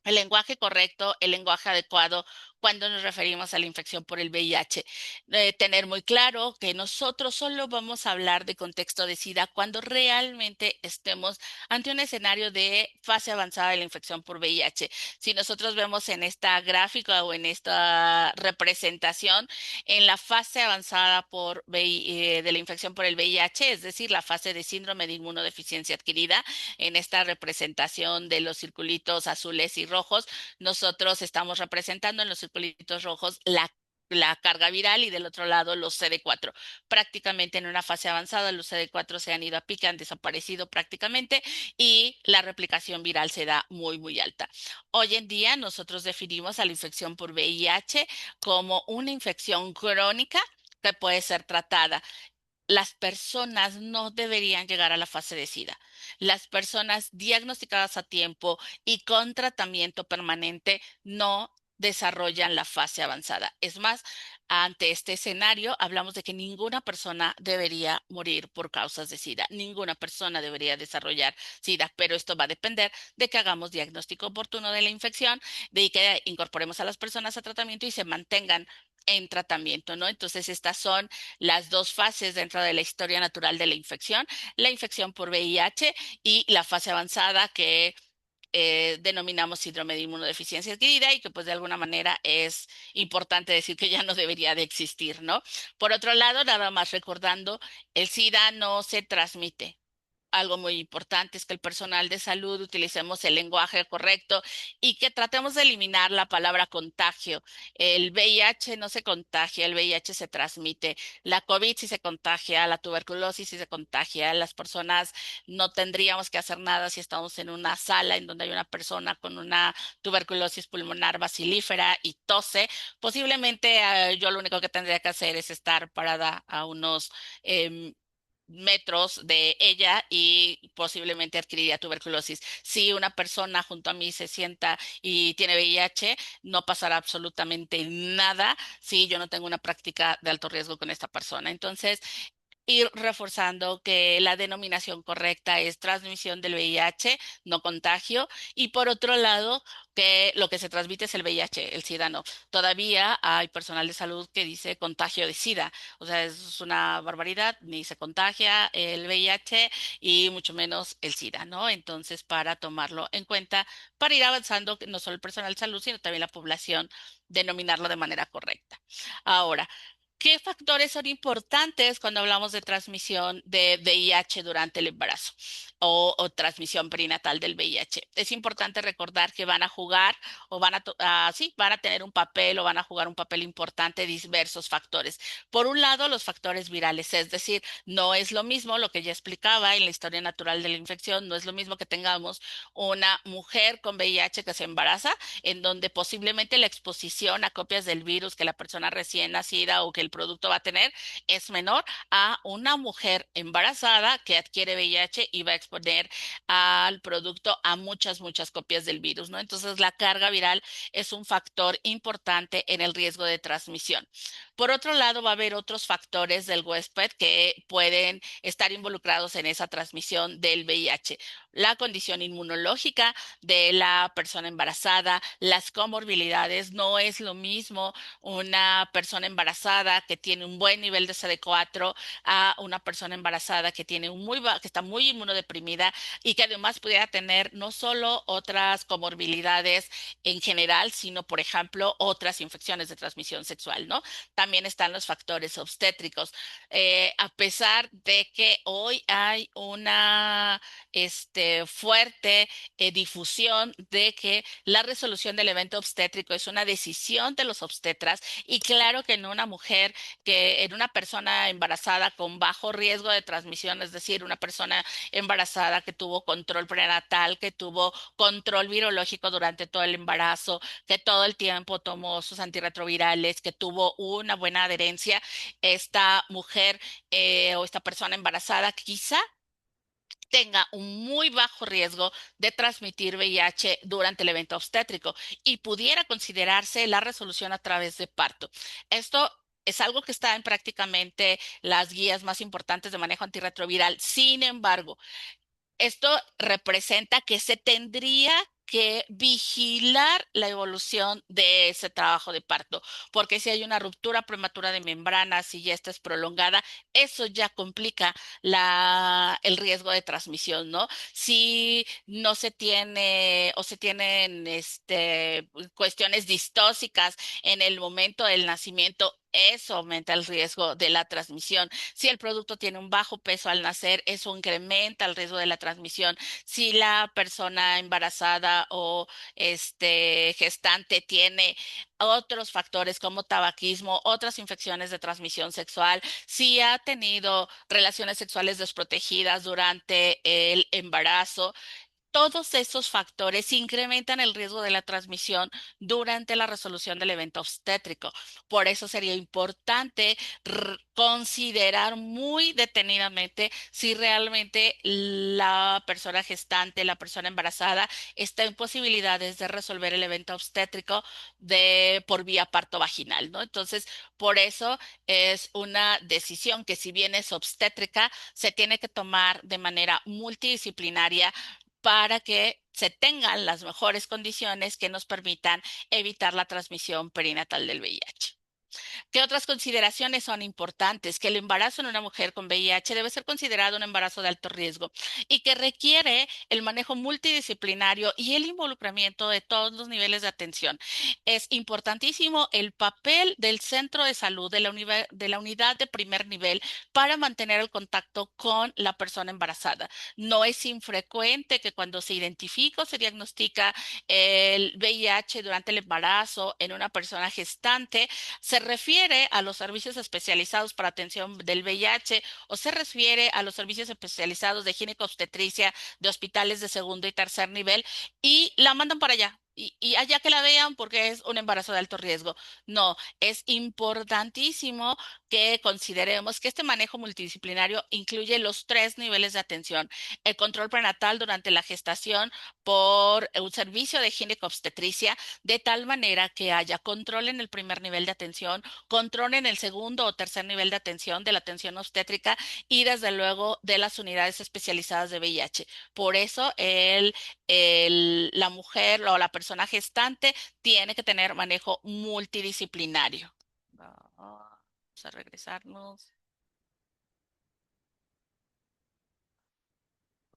Speaker 2: el lenguaje correcto, el lenguaje adecuado cuando nos referimos a la infección por el VIH. Tener muy claro que nosotros solo vamos a hablar de contexto de SIDA cuando realmente estemos ante un escenario de fase avanzada de la infección por VIH. Si nosotros vemos en esta gráfica o en esta representación, en la fase avanzada de la infección por el VIH, es decir, la fase de síndrome de inmunodeficiencia adquirida, en esta representación de los circulitos azules y rojos, nosotros estamos representando en los circulitos rojos la carga viral y del otro lado los CD4. Prácticamente en una fase avanzada los CD4 se han ido a pique, han desaparecido prácticamente y la replicación viral se da muy, muy alta. Hoy en día nosotros definimos a la infección por VIH como una infección crónica que puede ser tratada. Las personas no deberían llegar a la fase de SIDA. Las personas diagnosticadas a tiempo y con tratamiento permanente no desarrollan la fase avanzada. Es más, ante este escenario, hablamos de que ninguna persona debería morir por causas de SIDA. Ninguna persona debería desarrollar SIDA, pero esto va a depender de que hagamos diagnóstico oportuno de la infección, de que incorporemos a las personas a tratamiento y se mantengan en tratamiento, ¿no? Entonces, estas son las dos fases dentro de la historia natural de la infección por VIH y la fase avanzada que denominamos síndrome de inmunodeficiencia adquirida y que pues de alguna manera es importante decir que ya no debería de existir, ¿no? Por otro lado, nada más recordando, el SIDA no se transmite. Algo muy importante es que el personal de salud utilicemos el lenguaje correcto y que tratemos de eliminar la palabra contagio. El VIH no se contagia, el VIH se transmite. La COVID sí se contagia, la tuberculosis sí se contagia. Las personas no tendríamos que hacer nada si estamos en una sala en donde hay una persona con una tuberculosis pulmonar bacilífera y tose. Posiblemente yo lo único que tendría que hacer es estar parada a unos em, metros de ella y posiblemente adquiriría tuberculosis. Si una persona junto a mí se sienta y tiene VIH, no pasará absolutamente nada si yo no tengo una práctica de alto riesgo con esta persona. Entonces, ir reforzando que la denominación correcta es transmisión del VIH, no contagio, y por otro lado, que lo que se transmite es el VIH, el SIDA no. Todavía hay personal de salud que dice contagio de SIDA, o sea, es una barbaridad, ni se contagia el VIH y mucho menos el SIDA, ¿no? Entonces, para tomarlo en cuenta, para ir avanzando, no solo el personal de salud, sino también la población, denominarlo de manera correcta. Ahora, ¿qué factores son importantes cuando hablamos de transmisión de VIH durante el embarazo o transmisión perinatal del VIH? Es importante recordar que van a jugar o sí, van a tener un papel o van a jugar un papel importante diversos factores. Por un lado, los factores virales, es decir, no es lo mismo lo que ya explicaba en la historia natural de la infección, no es lo mismo que tengamos una mujer con VIH que se embaraza, en donde posiblemente la exposición a copias del virus que la persona recién nacida o que el producto va a tener es menor a una mujer embarazada que adquiere VIH y va a exponer al producto a muchas, muchas copias del virus, ¿no? Entonces, la carga viral es un factor importante en el riesgo de transmisión. Por otro lado, va a haber otros factores del huésped que pueden estar involucrados en esa transmisión del VIH. La condición inmunológica de la persona embarazada, las comorbilidades, no es lo mismo una persona embarazada que tiene un buen nivel de CD4 a una persona embarazada que tiene que está muy inmunodeprimida y que además pudiera tener no solo otras comorbilidades en general, sino por ejemplo otras infecciones de transmisión sexual, ¿no? También también están los factores obstétricos. A pesar de que hoy hay una fuerte difusión de que la resolución del evento obstétrico es una decisión de los obstetras, y claro que en una persona embarazada con bajo riesgo de transmisión, es decir, una persona embarazada que tuvo control prenatal, que tuvo control virológico durante todo el embarazo, que todo el tiempo tomó sus antirretrovirales, que tuvo una buena adherencia, esta mujer o esta persona embarazada quizá tenga un muy bajo riesgo de transmitir VIH durante el evento obstétrico y pudiera considerarse la resolución a través de parto. Esto es algo que está en prácticamente las guías más importantes de manejo antirretroviral. Sin embargo, esto representa que se tendría que vigilar la evolución de ese trabajo de parto, porque si hay una ruptura prematura de membranas, si ya esta es prolongada, eso ya complica el riesgo de transmisión, ¿no? Si no se tiene o se tienen cuestiones distóxicas en el momento del nacimiento, eso aumenta el riesgo de la transmisión. Si el producto tiene un bajo peso al nacer, eso incrementa el riesgo de la transmisión. Si la persona embarazada o gestante tiene otros factores como tabaquismo, otras infecciones de transmisión sexual, si ha tenido relaciones sexuales desprotegidas durante el embarazo, todos esos factores incrementan el riesgo de la transmisión durante la resolución del evento obstétrico. Por eso sería importante considerar muy detenidamente si realmente la persona gestante, la persona embarazada, está en posibilidades de resolver el evento obstétrico por vía parto vaginal, ¿no? Entonces, por eso es una decisión que, si bien es obstétrica, se tiene que tomar de manera multidisciplinaria para que se tengan las mejores condiciones que nos permitan evitar la transmisión perinatal del VIH. ¿Qué otras consideraciones son importantes? Que el embarazo en una mujer con VIH debe ser considerado un embarazo de alto riesgo y que requiere el manejo multidisciplinario y el involucramiento de todos los niveles de atención. Es importantísimo el papel del centro de salud, de la unidad de primer nivel, para mantener el contacto con la persona embarazada. No es infrecuente que cuando se identifica o se diagnostica el VIH durante el embarazo en una persona gestante, se refiere a los servicios especializados para atención del VIH o se refiere a los servicios especializados de ginecobstetricia de hospitales de segundo y tercer nivel y la mandan para allá. Y allá que la vean porque es un embarazo de alto riesgo. No, es importantísimo que consideremos que este manejo multidisciplinario incluye los tres niveles de atención: el control prenatal durante la gestación por un servicio de ginecobstetricia, de tal manera que haya control en el primer nivel de atención, control en el segundo o tercer nivel de atención, de la atención obstétrica, y desde luego de las unidades especializadas de VIH. Por eso la mujer o la persona gestante tiene que tener manejo multidisciplinario. Vamos a regresarnos.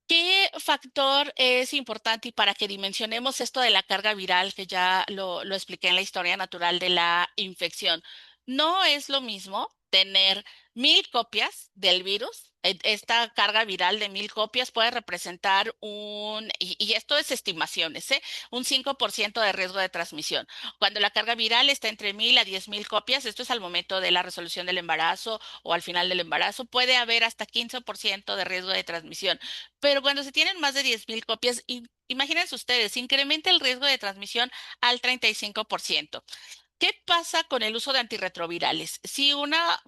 Speaker 2: ¿Qué factor es importante y para que dimensionemos esto de la carga viral, que ya lo expliqué en la historia natural de la infección? No es lo mismo tener 1,000 copias del virus. Esta carga viral de 1,000 copias puede representar y esto es estimaciones, un 5% de riesgo de transmisión. Cuando la carga viral está entre 1,000 a 10,000 copias, esto es al momento de la resolución del embarazo o al final del embarazo, puede haber hasta 15% de riesgo de transmisión. Pero cuando se tienen más de 10,000 copias, imagínense ustedes, incrementa el riesgo de transmisión al 35%. ¿Qué pasa con el uso de antirretrovirales? Si una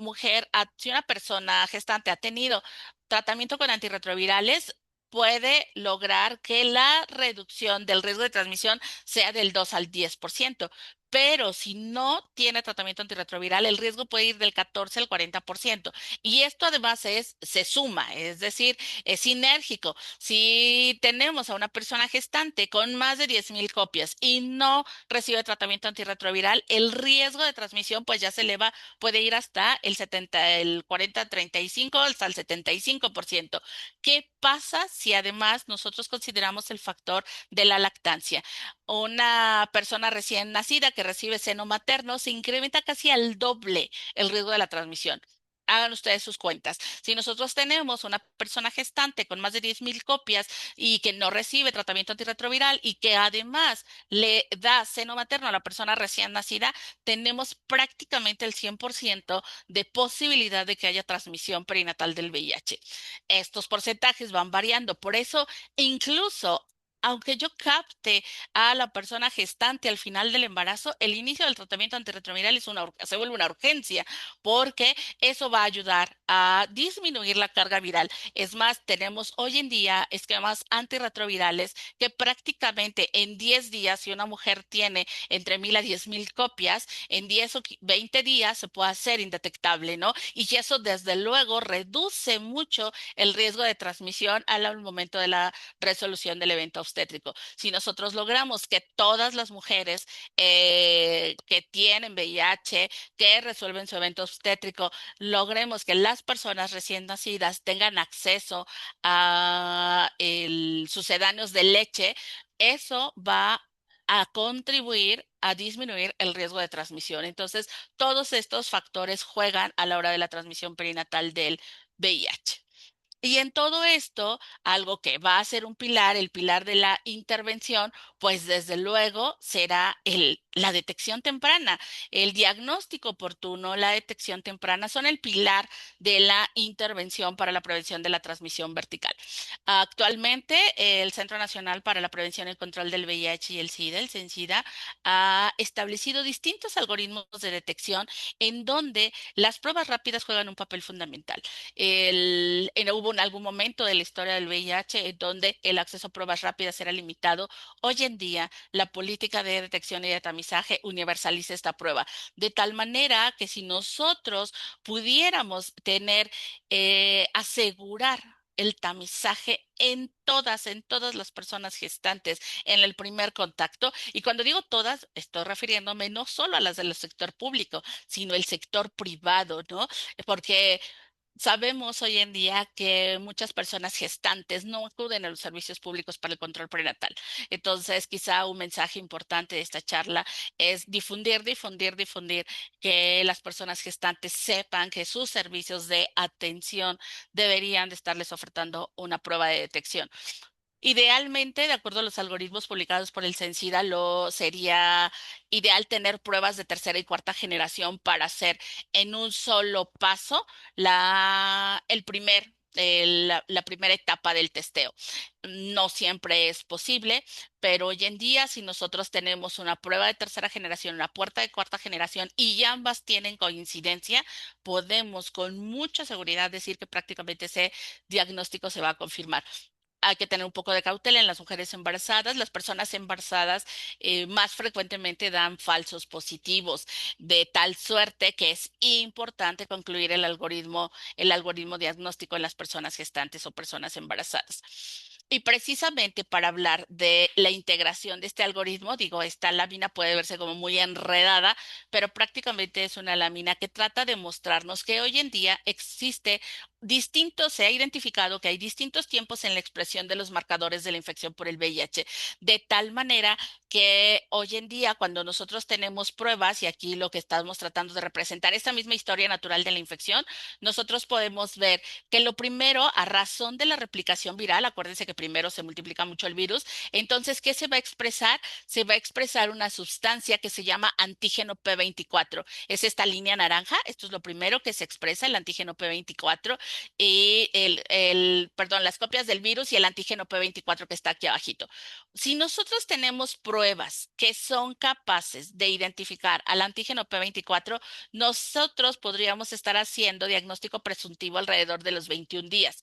Speaker 2: persona gestante ha tenido tratamiento con antirretrovirales, puede lograr que la reducción del riesgo de transmisión sea del 2 al 10%. Pero si no tiene tratamiento antirretroviral, el riesgo puede ir del 14 al 40%. Y esto además se suma, es decir, es sinérgico. Si tenemos a una persona gestante con más de 10,000 copias y no recibe tratamiento antirretroviral, el riesgo de transmisión pues ya se eleva, puede ir hasta el 40-35, hasta el 75%. ¿Qué pasa si además nosotros consideramos el factor de la lactancia? Una persona recién nacida que recibe seno materno, se incrementa casi al doble el riesgo de la transmisión. Hagan ustedes sus cuentas. Si nosotros tenemos una persona gestante con más de 10.000 copias y que no recibe tratamiento antirretroviral y que además le da seno materno a la persona recién nacida, tenemos prácticamente el 100% de posibilidad de que haya transmisión perinatal del VIH. Estos porcentajes van variando, por eso incluso aunque yo capte a la persona gestante al final del embarazo, el inicio del tratamiento antirretroviral se vuelve una urgencia, porque eso va a ayudar a disminuir la carga viral. Es más, tenemos hoy en día esquemas antirretrovirales que prácticamente en 10 días, si una mujer tiene entre 1.000 a 10.000 copias, en 10 o 20 días se puede hacer indetectable, ¿no? Y eso desde luego reduce mucho el riesgo de transmisión al momento de la resolución del evento obstétrico. Si nosotros logramos que todas las mujeres que tienen VIH, que resuelven su evento obstétrico, logremos que las personas recién nacidas tengan acceso a sucedáneos de leche, eso va a contribuir a disminuir el riesgo de transmisión. Entonces, todos estos factores juegan a la hora de la transmisión perinatal del VIH. Y en todo esto, algo que va a ser un pilar, el pilar de la intervención, pues desde luego será la detección temprana, el diagnóstico oportuno, la detección temprana son el pilar de la intervención para la prevención de la transmisión vertical. Actualmente, el Centro Nacional para la Prevención y el Control del VIH y el SIDA, el CENSIDA, ha establecido distintos algoritmos de detección en donde las pruebas rápidas juegan un papel fundamental. Hubo en algún momento de la historia del VIH donde el acceso a pruebas rápidas era limitado. Hoy en día, la política de detección y de tamizaje universaliza esta prueba, de tal manera que si nosotros pudiéramos asegurar el tamizaje en todas las personas gestantes en el primer contacto. Y cuando digo todas, estoy refiriéndome no solo a las del sector público, sino el sector privado, ¿no? Porque sabemos hoy en día que muchas personas gestantes no acuden a los servicios públicos para el control prenatal. Entonces, quizá un mensaje importante de esta charla es difundir, difundir, difundir, que las personas gestantes sepan que sus servicios de atención deberían de estarles ofertando una prueba de detección. Idealmente, de acuerdo a los algoritmos publicados por el CENSIDA, lo sería ideal tener pruebas de tercera y cuarta generación para hacer en un solo paso la primera etapa del testeo. No siempre es posible, pero hoy en día, si nosotros tenemos una prueba de tercera generación, una puerta de cuarta generación y ambas tienen coincidencia, podemos con mucha seguridad decir que prácticamente ese diagnóstico se va a confirmar. Hay que tener un poco de cautela en las mujeres embarazadas. Las personas embarazadas más frecuentemente dan falsos positivos, de tal suerte que es importante concluir el algoritmo diagnóstico en las personas gestantes o personas embarazadas. Y precisamente para hablar de la integración de este algoritmo, digo, esta lámina puede verse como muy enredada, pero prácticamente es una lámina que trata de mostrarnos que hoy en día se ha identificado que hay distintos tiempos en la expresión de los marcadores de la infección por el VIH, de tal manera que hoy en día cuando nosotros tenemos pruebas, y aquí lo que estamos tratando de representar, esta misma historia natural de la infección, nosotros podemos ver que lo primero, a razón de la replicación viral, acuérdense que primero se multiplica mucho el virus, entonces, ¿qué se va a expresar? Se va a expresar una sustancia que se llama antígeno P24. Es esta línea naranja, esto es lo primero que se expresa, el antígeno P24 y perdón, las copias del virus y el antígeno P24 que está aquí abajito. Si nosotros tenemos pruebas que son capaces de identificar al antígeno P24, nosotros podríamos estar haciendo diagnóstico presuntivo alrededor de los 21 días.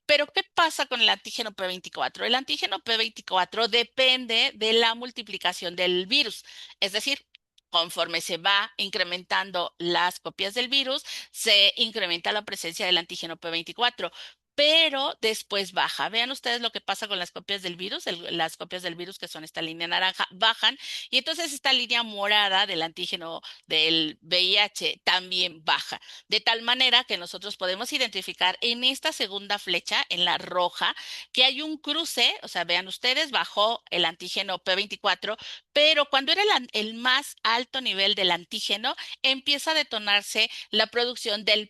Speaker 2: Pero, ¿qué pasa con el antígeno P24? El antígeno P24 depende de la multiplicación del virus, es decir, conforme se va incrementando las copias del virus, se incrementa la presencia del antígeno P24. pero después baja. Vean ustedes lo que pasa con las copias del virus. Las copias del virus, que son esta línea naranja, bajan, y entonces esta línea morada del antígeno del VIH también baja, de tal manera que nosotros podemos identificar en esta segunda flecha, en la roja, que hay un cruce. O sea, vean ustedes, bajó el antígeno P24, pero cuando era el más alto nivel del antígeno, empieza a detonarse la producción de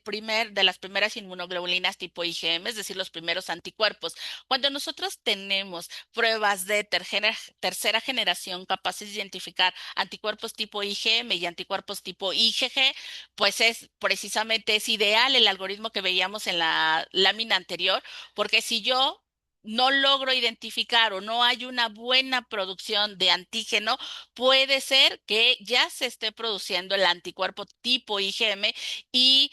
Speaker 2: las primeras inmunoglobulinas tipo IgM, es decir, los primeros anticuerpos. Cuando nosotros tenemos pruebas de tercera generación capaces de identificar anticuerpos tipo IgM y anticuerpos tipo IgG, pues es ideal el algoritmo que veíamos en la lámina anterior, porque si yo no logro identificar o no hay una buena producción de antígeno, puede ser que ya se esté produciendo el anticuerpo tipo IgM, y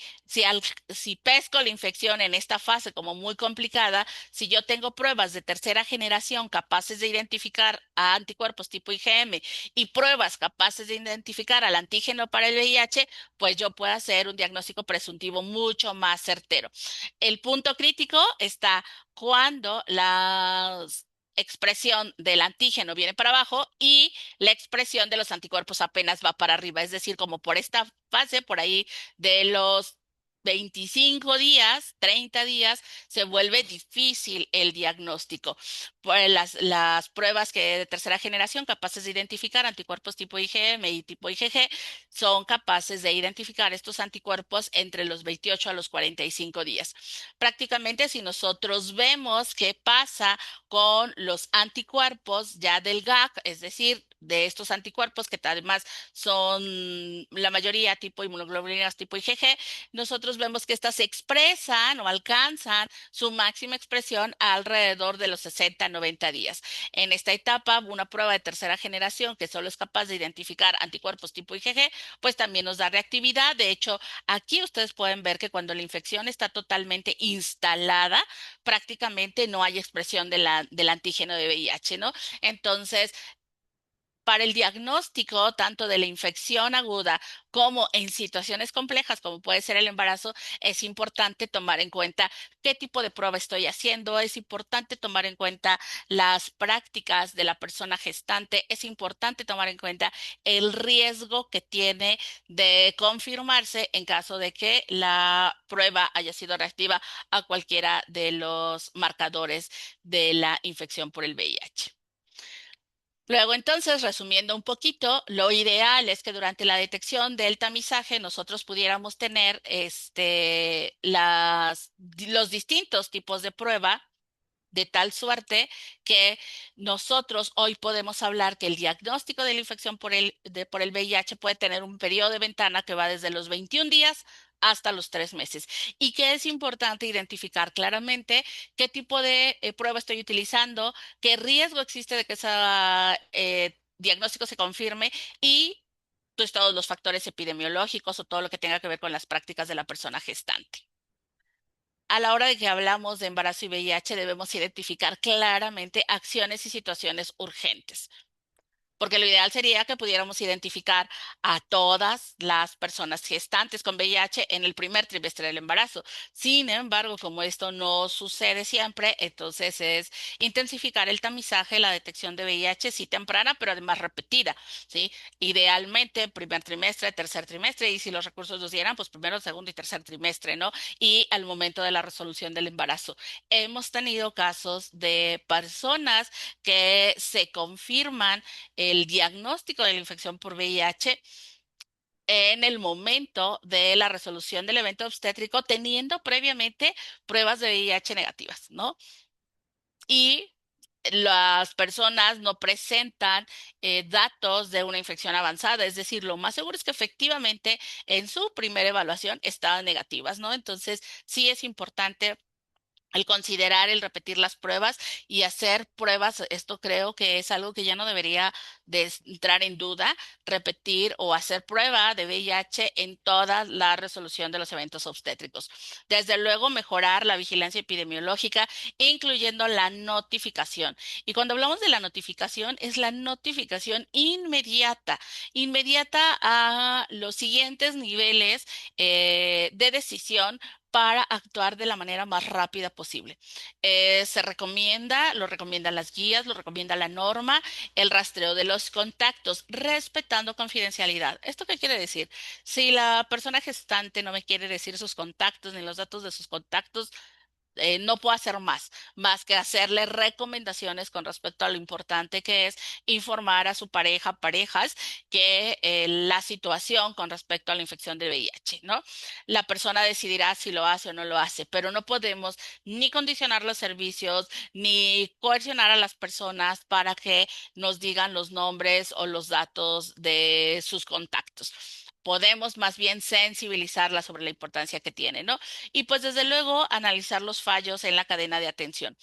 Speaker 2: si pesco la infección en esta fase como muy complicada, si yo tengo pruebas de tercera generación capaces de identificar a anticuerpos tipo IgM y pruebas capaces de identificar al antígeno para el VIH, pues yo puedo hacer un diagnóstico presuntivo mucho más certero. El punto crítico está cuando la expresión del antígeno viene para abajo y la expresión de los anticuerpos apenas va para arriba. Es decir, como por esta fase, por ahí de los 25 días, 30 días, se vuelve difícil el diagnóstico. Pues las pruebas que de tercera generación capaces de identificar anticuerpos tipo IgM y tipo IgG son capaces de identificar estos anticuerpos entre los 28 a los 45 días. Prácticamente, si nosotros vemos qué pasa con los anticuerpos ya del GAC, es decir, de estos anticuerpos que además son la mayoría tipo inmunoglobulinas tipo IgG, nosotros vemos que estas se expresan o alcanzan su máxima expresión alrededor de los 60-90 días. En esta etapa, una prueba de tercera generación que solo es capaz de identificar anticuerpos tipo IgG, pues también nos da reactividad. De hecho, aquí ustedes pueden ver que cuando la infección está totalmente instalada, prácticamente no hay expresión del antígeno de VIH, ¿no? Entonces, para el diagnóstico tanto de la infección aguda como en situaciones complejas como puede ser el embarazo, es importante tomar en cuenta qué tipo de prueba estoy haciendo, es importante tomar en cuenta las prácticas de la persona gestante, es importante tomar en cuenta el riesgo que tiene de confirmarse en caso de que la prueba haya sido reactiva a cualquiera de los marcadores de la infección por el VIH. Luego, entonces, resumiendo un poquito, lo ideal es que durante la detección del tamizaje nosotros pudiéramos tener los distintos tipos de prueba, de tal suerte que nosotros hoy podemos hablar que el diagnóstico de la infección por el VIH puede tener un periodo de ventana que va desde los 21 días hasta los 3 meses, y que es importante identificar claramente qué tipo de prueba estoy utilizando, qué riesgo existe de que ese diagnóstico se confirme, y pues todos los factores epidemiológicos o todo lo que tenga que ver con las prácticas de la persona gestante. A la hora de que hablamos de embarazo y VIH, debemos identificar claramente acciones y situaciones urgentes, porque lo ideal sería que pudiéramos identificar a todas las personas gestantes con VIH en el primer trimestre del embarazo. Sin embargo, como esto no sucede siempre, entonces es intensificar el tamizaje, la detección de VIH, sí temprana, pero además repetida, ¿sí? Idealmente, primer trimestre, tercer trimestre, y si los recursos los dieran, pues primero, segundo y tercer trimestre, ¿no? Y al momento de la resolución del embarazo. Hemos tenido casos de personas que se confirman el diagnóstico de la infección por VIH en el momento de la resolución del evento obstétrico, teniendo previamente pruebas de VIH negativas, ¿no? Y las personas no presentan datos de una infección avanzada, es decir, lo más seguro es que efectivamente en su primera evaluación estaban negativas, ¿no? Entonces, sí es importante el considerar el repetir las pruebas y hacer pruebas. Esto creo que es algo que ya no debería de entrar en duda, repetir o hacer prueba de VIH en toda la resolución de los eventos obstétricos. Desde luego, mejorar la vigilancia epidemiológica, incluyendo la notificación. Y cuando hablamos de la notificación, es la notificación inmediata, inmediata a los siguientes niveles de decisión para actuar de la manera más rápida posible. Se recomienda, lo recomiendan las guías, lo recomienda la norma, el rastreo de los contactos, respetando confidencialidad. ¿Esto qué quiere decir? Si la persona gestante no me quiere decir sus contactos ni los datos de sus contactos, no puedo hacer más que hacerle recomendaciones con respecto a lo importante que es informar a su pareja, parejas, que la situación con respecto a la infección de VIH, ¿no? La persona decidirá si lo hace o no lo hace, pero no podemos ni condicionar los servicios, ni coercionar a las personas para que nos digan los nombres o los datos de sus contactos. Podemos más bien sensibilizarla sobre la importancia que tiene, ¿no? Y pues desde luego analizar los fallos en la cadena de atención.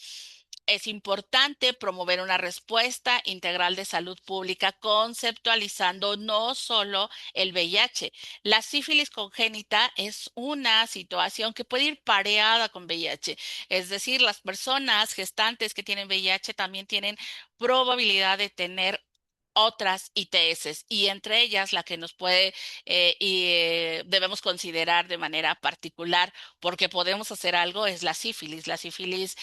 Speaker 2: Es importante promover una respuesta integral de salud pública conceptualizando no solo el VIH. La sífilis congénita es una situación que puede ir pareada con VIH. Es decir, las personas gestantes que tienen VIH también tienen probabilidad de tener otras ITS y entre ellas la que nos puede debemos considerar de manera particular porque podemos hacer algo es la sífilis. La sífilis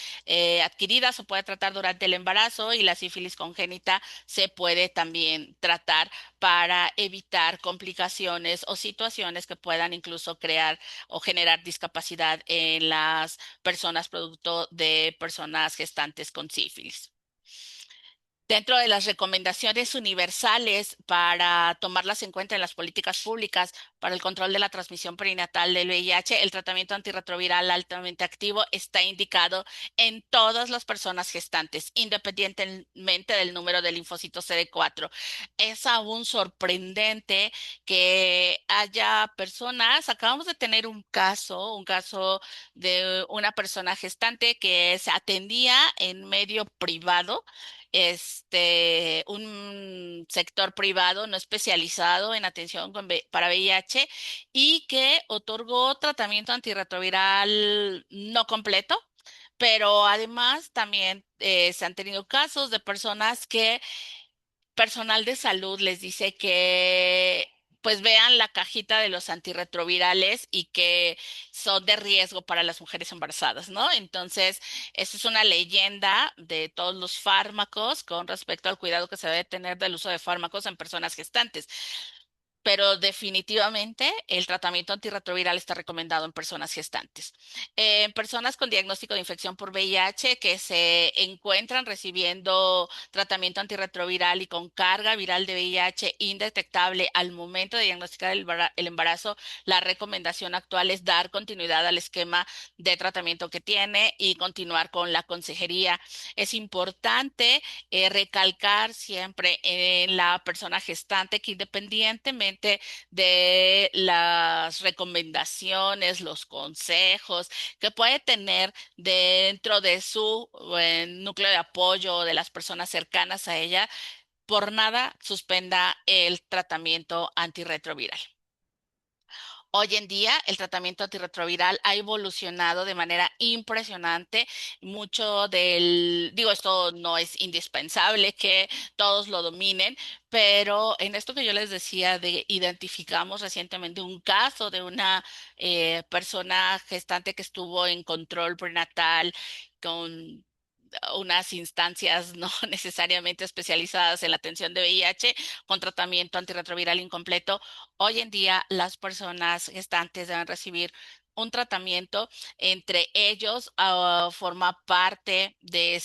Speaker 2: adquirida se puede tratar durante el embarazo y la sífilis congénita se puede también tratar para evitar complicaciones o situaciones que puedan incluso crear o generar discapacidad en las personas producto de personas gestantes con sífilis. Dentro de las recomendaciones universales para tomarlas en cuenta en las políticas públicas para el control de la transmisión perinatal del VIH, el tratamiento antirretroviral altamente activo está indicado en todas las personas gestantes, independientemente del número de linfocitos CD4. Es aún sorprendente que haya personas, acabamos de tener un caso de una persona gestante que se atendía en medio privado, un sector privado no especializado en atención para VIH y que otorgó tratamiento antirretroviral no completo, pero además también se han tenido casos de personas que personal de salud les dice que pues vean la cajita de los antirretrovirales y que son de riesgo para las mujeres embarazadas, ¿no? Entonces, eso es una leyenda de todos los fármacos con respecto al cuidado que se debe tener del uso de fármacos en personas gestantes. Pero definitivamente el tratamiento antirretroviral está recomendado en personas gestantes. En personas con diagnóstico de infección por VIH que se encuentran recibiendo tratamiento antirretroviral y con carga viral de VIH indetectable al momento de diagnosticar el embarazo, la recomendación actual es dar continuidad al esquema de tratamiento que tiene y continuar con la consejería. Es importante recalcar siempre en la persona gestante que independientemente de las recomendaciones, los consejos que puede tener dentro de su núcleo de apoyo de las personas cercanas a ella, por nada suspenda el tratamiento antirretroviral. Hoy en día el tratamiento antirretroviral ha evolucionado de manera impresionante. Mucho digo, esto no es indispensable que todos lo dominen, pero en esto que yo les decía de identificamos recientemente un caso de una persona gestante que estuvo en control prenatal con unas instancias no necesariamente especializadas en la atención de VIH con tratamiento antirretroviral incompleto. Hoy en día las personas gestantes deben recibir un tratamiento, entre ellos forma parte de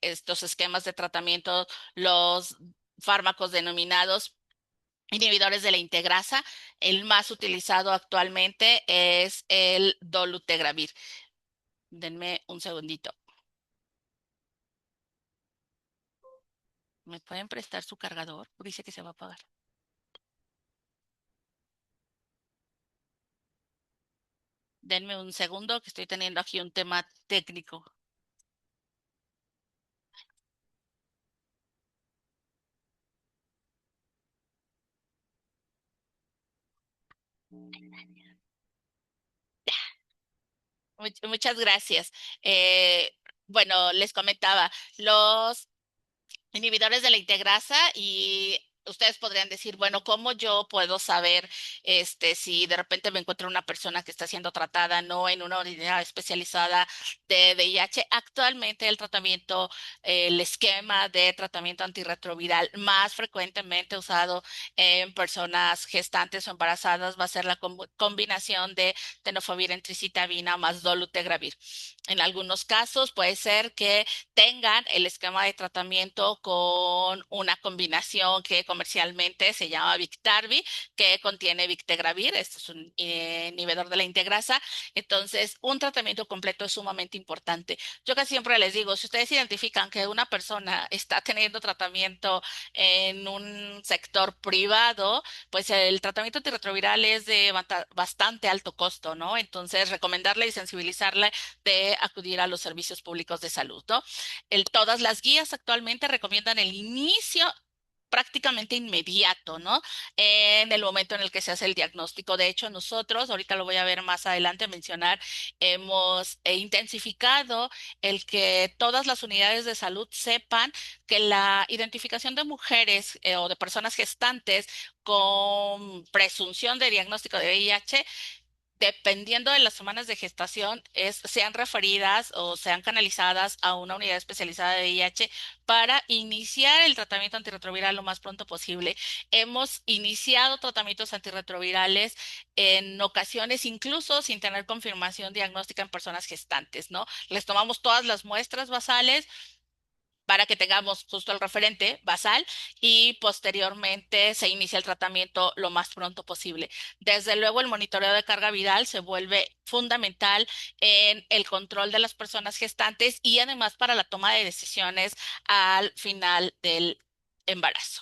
Speaker 2: estos esquemas de tratamiento los fármacos denominados inhibidores de la integrasa. El más utilizado actualmente es el dolutegravir. Denme un segundito. ¿Me pueden prestar su cargador? Dice que se va a apagar. Denme un segundo que estoy teniendo aquí un tema técnico. Muchas gracias. Eh, bueno, les comentaba, los inhibidores de la integrasa y ustedes podrían decir, bueno, ¿cómo yo puedo saber si de repente me encuentro una persona que está siendo tratada no en una unidad especializada de VIH? Actualmente el tratamiento, el esquema de tratamiento antirretroviral más frecuentemente usado en personas gestantes o embarazadas va a ser la combinación de tenofovir entricitabina más dolutegravir. En algunos casos puede ser que tengan el esquema de tratamiento con una combinación que comercialmente se llama Biktarvy, que contiene Victegravir. Este es un inhibidor de la integrasa. Entonces, un tratamiento completo es sumamente importante. Yo casi siempre les digo, si ustedes identifican que una persona está teniendo tratamiento en un sector privado, pues el tratamiento antirretroviral es de bastante alto costo, ¿no? Entonces, recomendarle y sensibilizarle de acudir a los servicios públicos de salud, ¿no? Todas las guías actualmente recomiendan el inicio prácticamente inmediato, ¿no? En el momento en el que se hace el diagnóstico. De hecho, nosotros, ahorita lo voy a ver más adelante mencionar, hemos intensificado el que todas las unidades de salud sepan que la identificación de mujeres o de personas gestantes con presunción de diagnóstico de VIH, dependiendo de las semanas de gestación, sean referidas o sean canalizadas a una unidad especializada de VIH para iniciar el tratamiento antirretroviral lo más pronto posible. Hemos iniciado tratamientos antirretrovirales en ocasiones incluso sin tener confirmación diagnóstica en personas gestantes, ¿no? Les tomamos todas las muestras basales para que tengamos justo el referente basal y posteriormente se inicia el tratamiento lo más pronto posible. Desde luego, el monitoreo de carga viral se vuelve fundamental en el control de las personas gestantes y además para la toma de decisiones al final del embarazo.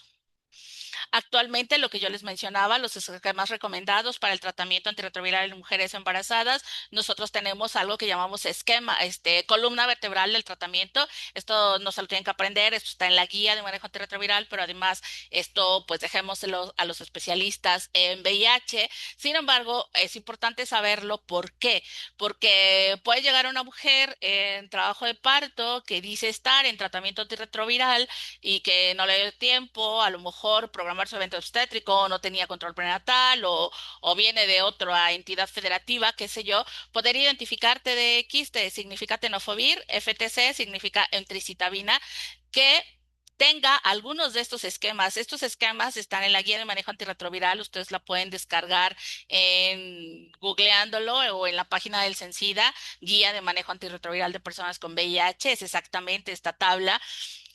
Speaker 2: Actualmente, lo que yo les mencionaba, los esquemas recomendados para el tratamiento antirretroviral en mujeres embarazadas, nosotros tenemos algo que llamamos esquema, columna vertebral del tratamiento. Esto no se lo tienen que aprender, esto está en la guía de manejo antirretroviral, pero además esto pues dejémoselo a los especialistas en VIH. Sin embargo, es importante saberlo. ¿Por qué? Porque puede llegar una mujer en trabajo de parto que dice estar en tratamiento antirretroviral y que no le dio tiempo, a lo mejor programar su evento obstétrico, no tenía control prenatal o viene de otra entidad federativa, qué sé yo, poder identificar TDX, te significa tenofovir, FTC significa entricitabina, que tenga algunos de estos esquemas. Estos esquemas están en la guía de manejo antirretroviral, ustedes la pueden descargar en googleándolo o en la página del Cencida, guía de manejo antirretroviral de personas con VIH, es exactamente esta tabla.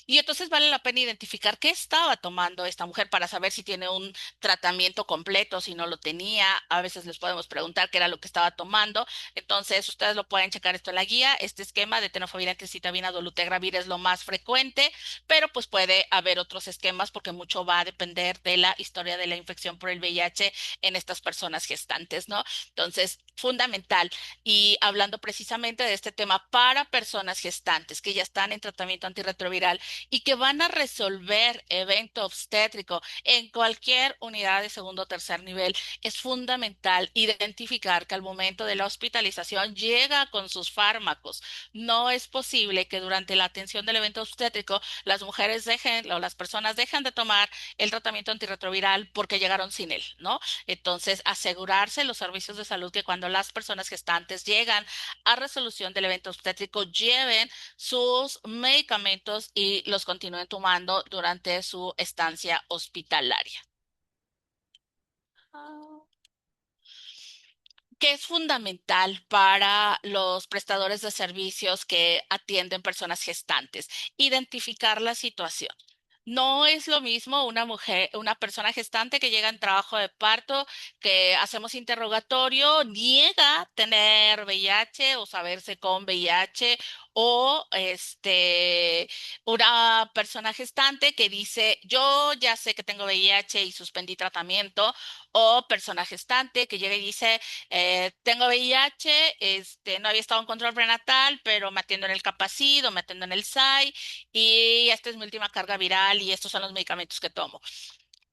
Speaker 2: Y entonces vale la pena identificar qué estaba tomando esta mujer para saber si tiene un tratamiento completo, si no lo tenía. A veces les podemos preguntar qué era lo que estaba tomando. Entonces, ustedes lo pueden checar esto en la guía. Este esquema de tenofovir, citabina, dolutegravir es lo más frecuente, pero pues puede haber otros esquemas porque mucho va a depender de la historia de la infección por el VIH en estas personas gestantes, ¿no? Entonces, fundamental. Y hablando precisamente de este tema para personas gestantes que ya están en tratamiento antirretroviral, y que van a resolver evento obstétrico en cualquier unidad de segundo o tercer nivel, es fundamental identificar que al momento de la hospitalización llega con sus fármacos. No es posible que durante la atención del evento obstétrico las mujeres dejen o las personas dejen de tomar el tratamiento antirretroviral porque llegaron sin él, ¿no? Entonces, asegurarse los servicios de salud que cuando las personas gestantes llegan a resolución del evento obstétrico lleven sus medicamentos y los continúen tomando durante su estancia hospitalaria. Que es fundamental para los prestadores de servicios que atienden personas gestantes, identificar la situación. No es lo mismo una mujer, una persona gestante que llega en trabajo de parto, que hacemos interrogatorio, niega tener VIH o saberse con VIH, o una persona gestante que dice, yo ya sé que tengo VIH y suspendí tratamiento, o persona gestante que llega y dice, tengo VIH, no había estado en control prenatal, pero me atiendo en el Capacid o me atiendo en el SAI y esta es mi última carga viral y estos son los medicamentos que tomo.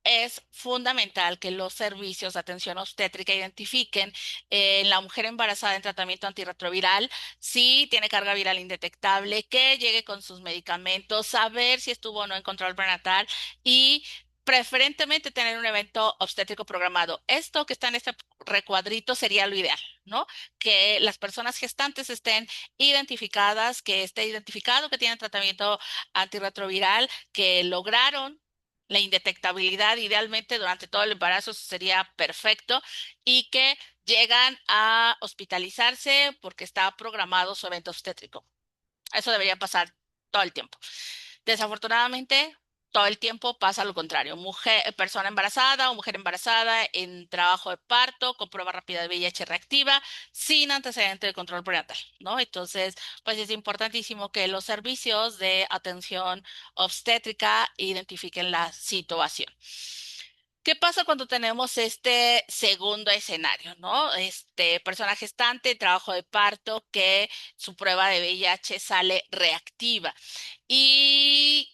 Speaker 2: Es fundamental que los servicios de atención obstétrica identifiquen en la mujer embarazada en tratamiento antirretroviral si tiene carga viral indetectable, que llegue con sus medicamentos, saber si estuvo o no en control prenatal y preferentemente tener un evento obstétrico programado. Esto que está en este recuadrito sería lo ideal, ¿no? Que las personas gestantes estén identificadas, que esté identificado que tienen tratamiento antirretroviral, que lograron la indetectabilidad idealmente durante todo el embarazo, eso sería perfecto, y que llegan a hospitalizarse porque está programado su evento obstétrico. Eso debería pasar todo el tiempo. Desafortunadamente, todo el tiempo pasa lo contrario. Mujer, persona embarazada o mujer embarazada en trabajo de parto con prueba rápida de VIH reactiva sin antecedente de control prenatal, ¿no? Entonces, pues es importantísimo que los servicios de atención obstétrica identifiquen la situación. ¿Qué pasa cuando tenemos este segundo escenario, ¿no? Persona gestante, trabajo de parto, que su prueba de VIH sale reactiva y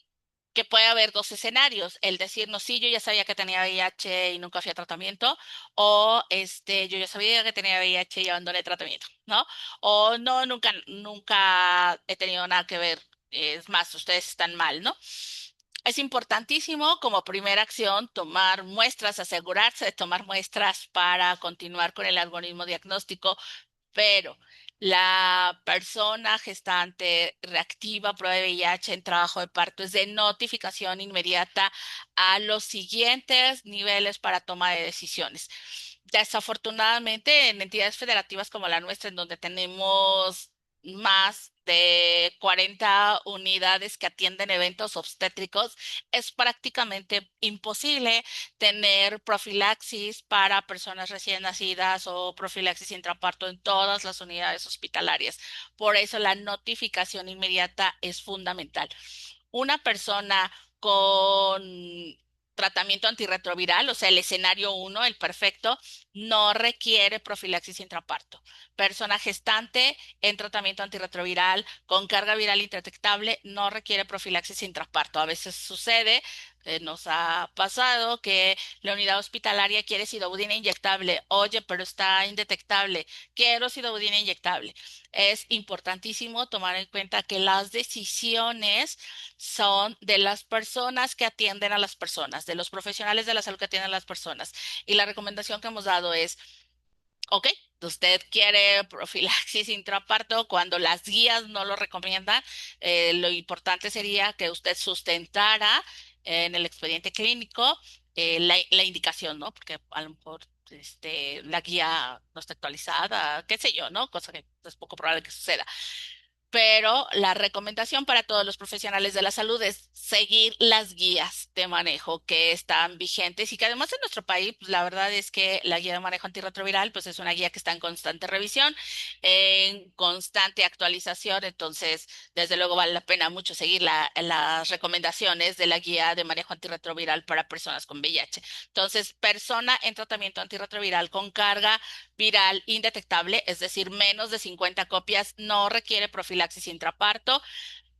Speaker 2: que puede haber dos escenarios, el decir, no, sí, yo ya sabía que tenía VIH y nunca fui a tratamiento, o yo ya sabía que tenía VIH y abandoné el tratamiento, ¿no? O no, nunca he tenido nada que ver, es más, ustedes están mal, ¿no? Es importantísimo como primera acción tomar muestras, asegurarse de tomar muestras para continuar con el algoritmo diagnóstico, pero la persona gestante reactiva prueba de VIH en trabajo de parto es de notificación inmediata a los siguientes niveles para toma de decisiones. Desafortunadamente, en entidades federativas como la nuestra, en donde tenemos más de 40 unidades que atienden eventos obstétricos, es prácticamente imposible tener profilaxis para personas recién nacidas o profilaxis intraparto en todas las unidades hospitalarias. Por eso la notificación inmediata es fundamental. Una persona con tratamiento antirretroviral, o sea, el escenario uno, el perfecto, no requiere profilaxis intraparto. Persona gestante en tratamiento antirretroviral con carga viral indetectable no requiere profilaxis intraparto. A veces sucede, nos ha pasado que la unidad hospitalaria quiere sidobudina inyectable. Oye, pero está indetectable. Quiero sidobudina inyectable. Es importantísimo tomar en cuenta que las decisiones son de las personas que atienden a las personas, de los profesionales de la salud que atienden a las personas. Y la recomendación que hemos dado es, ok, usted quiere profilaxis intraparto cuando las guías no lo recomiendan, lo importante sería que usted sustentara en el expediente clínico la indicación, ¿no? Porque a lo mejor la guía no está actualizada, qué sé yo, ¿no? Cosa que es poco probable que suceda. Pero la recomendación para todos los profesionales de la salud es seguir las guías de manejo que están vigentes y que además en nuestro país, pues la verdad es que la guía de manejo antirretroviral, pues es una guía que está en constante revisión, en constante actualización, entonces desde luego vale la pena mucho seguir las recomendaciones de la guía de manejo antirretroviral para personas con VIH. Entonces, persona en tratamiento antirretroviral con carga viral indetectable, es decir, menos de 50 copias, no requiere profilaxis intraparto.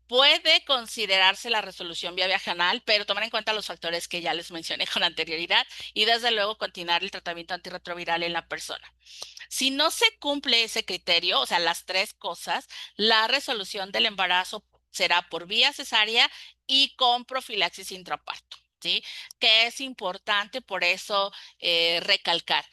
Speaker 2: Puede considerarse la resolución vía vaginal, pero tomar en cuenta los factores que ya les mencioné con anterioridad y desde luego continuar el tratamiento antirretroviral en la persona. Si no se cumple ese criterio, o sea, las tres cosas, la resolución del embarazo será por vía cesárea y con profilaxis intraparto, ¿sí? Que es importante por eso recalcar.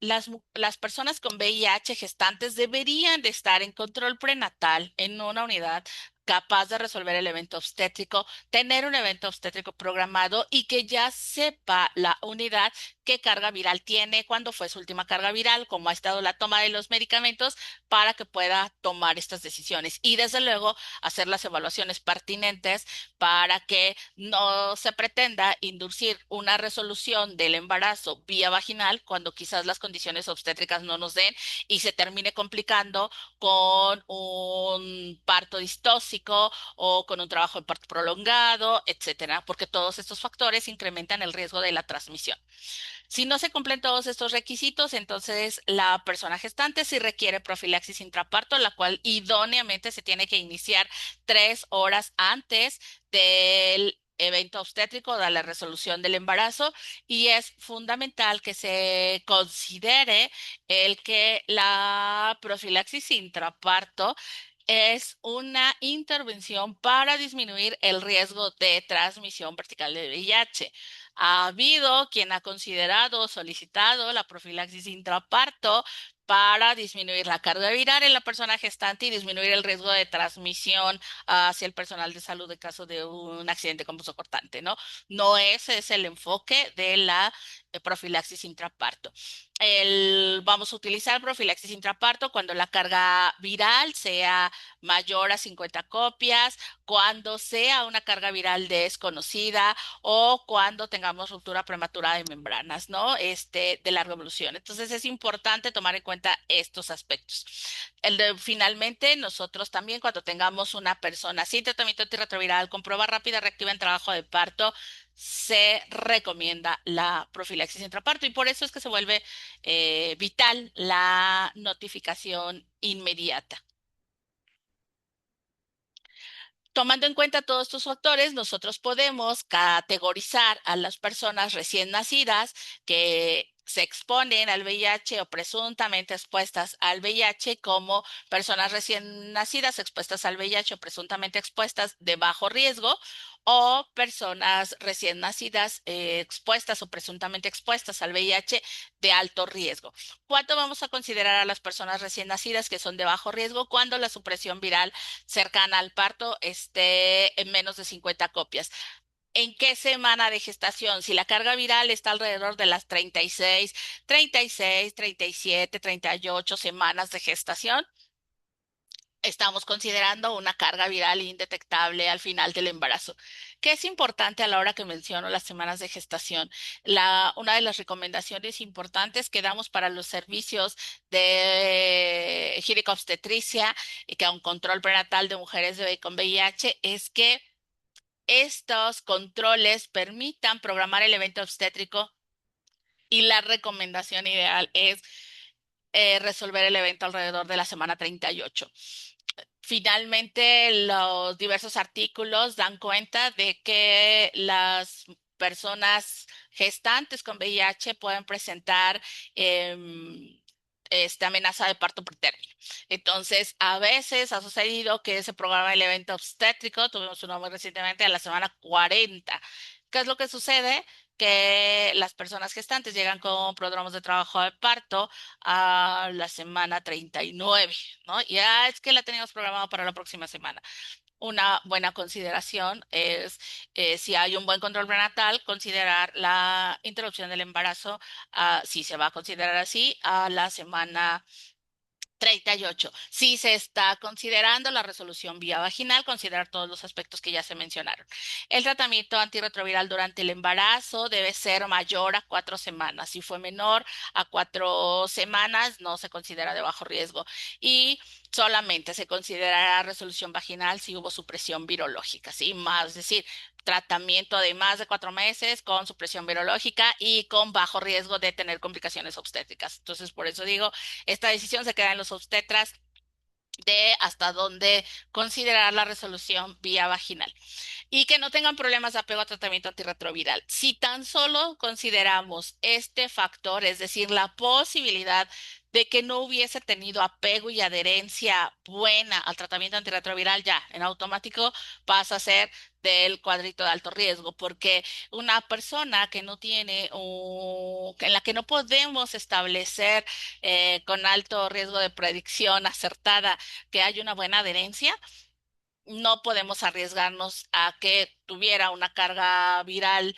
Speaker 2: Las personas con VIH gestantes deberían de estar en control prenatal en una unidad capaz de resolver el evento obstétrico, tener un evento obstétrico programado y que ya sepa la unidad qué carga viral tiene, cuándo fue su última carga viral, cómo ha estado la toma de los medicamentos para que pueda tomar estas decisiones. Y desde luego hacer las evaluaciones pertinentes para que no se pretenda inducir una resolución del embarazo vía vaginal cuando quizás las condiciones obstétricas no nos den y se termine complicando con un parto distóxico o con un trabajo de parto prolongado, etcétera, porque todos estos factores incrementan el riesgo de la transmisión. Si no se cumplen todos estos requisitos, entonces la persona gestante sí requiere profilaxis intraparto, la cual idóneamente se tiene que iniciar 3 horas antes del evento obstétrico, de la resolución del embarazo, y es fundamental que se considere el que la profilaxis intraparto es una intervención para disminuir el riesgo de transmisión vertical de VIH. Ha habido quien ha considerado o solicitado la profilaxis intraparto para disminuir la carga viral en la persona gestante y disminuir el riesgo de transmisión hacia el personal de salud en caso de un accidente compuesto cortante, ¿no? No ese es el enfoque de la profilaxis intraparto. Vamos a utilizar profilaxis intraparto cuando la carga viral sea mayor a 50 copias, cuando sea una carga viral desconocida o cuando tengamos ruptura prematura de membranas, ¿no? De larga evolución. Entonces es importante tomar en cuenta estos aspectos. Finalmente, nosotros también cuando tengamos una persona sin tratamiento antirretroviral con prueba rápida reactiva en trabajo de parto, se recomienda la profilaxis intraparto y por eso es que se vuelve vital la notificación inmediata. Tomando en cuenta todos estos factores, nosotros podemos categorizar a las personas recién nacidas que se exponen al VIH o presuntamente expuestas al VIH como personas recién nacidas expuestas al VIH o presuntamente expuestas de bajo riesgo o personas recién nacidas expuestas o presuntamente expuestas al VIH de alto riesgo. ¿Cuánto vamos a considerar a las personas recién nacidas que son de bajo riesgo cuando la supresión viral cercana al parto esté en menos de 50 copias? ¿En qué semana de gestación? Si la carga viral está alrededor de las 36, 37, 38 semanas de gestación, estamos considerando una carga viral indetectable al final del embarazo. ¿Qué es importante a la hora que menciono las semanas de gestación? Una de las recomendaciones importantes que damos para los servicios de ginecobstetricia y que a un control prenatal de mujeres con VIH es que estos controles permitan programar el evento obstétrico y la recomendación ideal es resolver el evento alrededor de la semana 38. Finalmente, los diversos artículos dan cuenta de que las personas gestantes con VIH pueden presentar esta amenaza de parto pretérmino. Entonces, a veces ha sucedido que se programa el evento obstétrico, tuvimos uno muy recientemente a la semana 40. ¿Qué es lo que sucede? Que las personas gestantes llegan con prodromos de trabajo de parto a la semana 39, ¿no? Ya es que la teníamos programado para la próxima semana. Una buena consideración es, si hay un buen control prenatal, considerar la interrupción del embarazo, si se va a considerar así, a la semana 38. Si se está considerando la resolución vía vaginal, considerar todos los aspectos que ya se mencionaron. El tratamiento antirretroviral durante el embarazo debe ser mayor a 4 semanas. Si fue menor a 4 semanas, no se considera de bajo riesgo. Y solamente se considerará resolución vaginal si hubo supresión virológica, ¿sí? Más, es decir, tratamiento de más de 4 meses con supresión virológica y con bajo riesgo de tener complicaciones obstétricas. Entonces, por eso digo, esta decisión se queda en los obstetras de hasta dónde considerar la resolución vía vaginal y que no tengan problemas de apego a tratamiento antirretroviral. Si tan solo consideramos este factor, es decir, la posibilidad de que no hubiese tenido apego y adherencia buena al tratamiento antirretroviral, ya en automático pasa a ser del cuadrito de alto riesgo, porque una persona que no tiene o en la que no podemos establecer con alto riesgo de predicción acertada que hay una buena adherencia, no podemos arriesgarnos a que tuviera una carga viral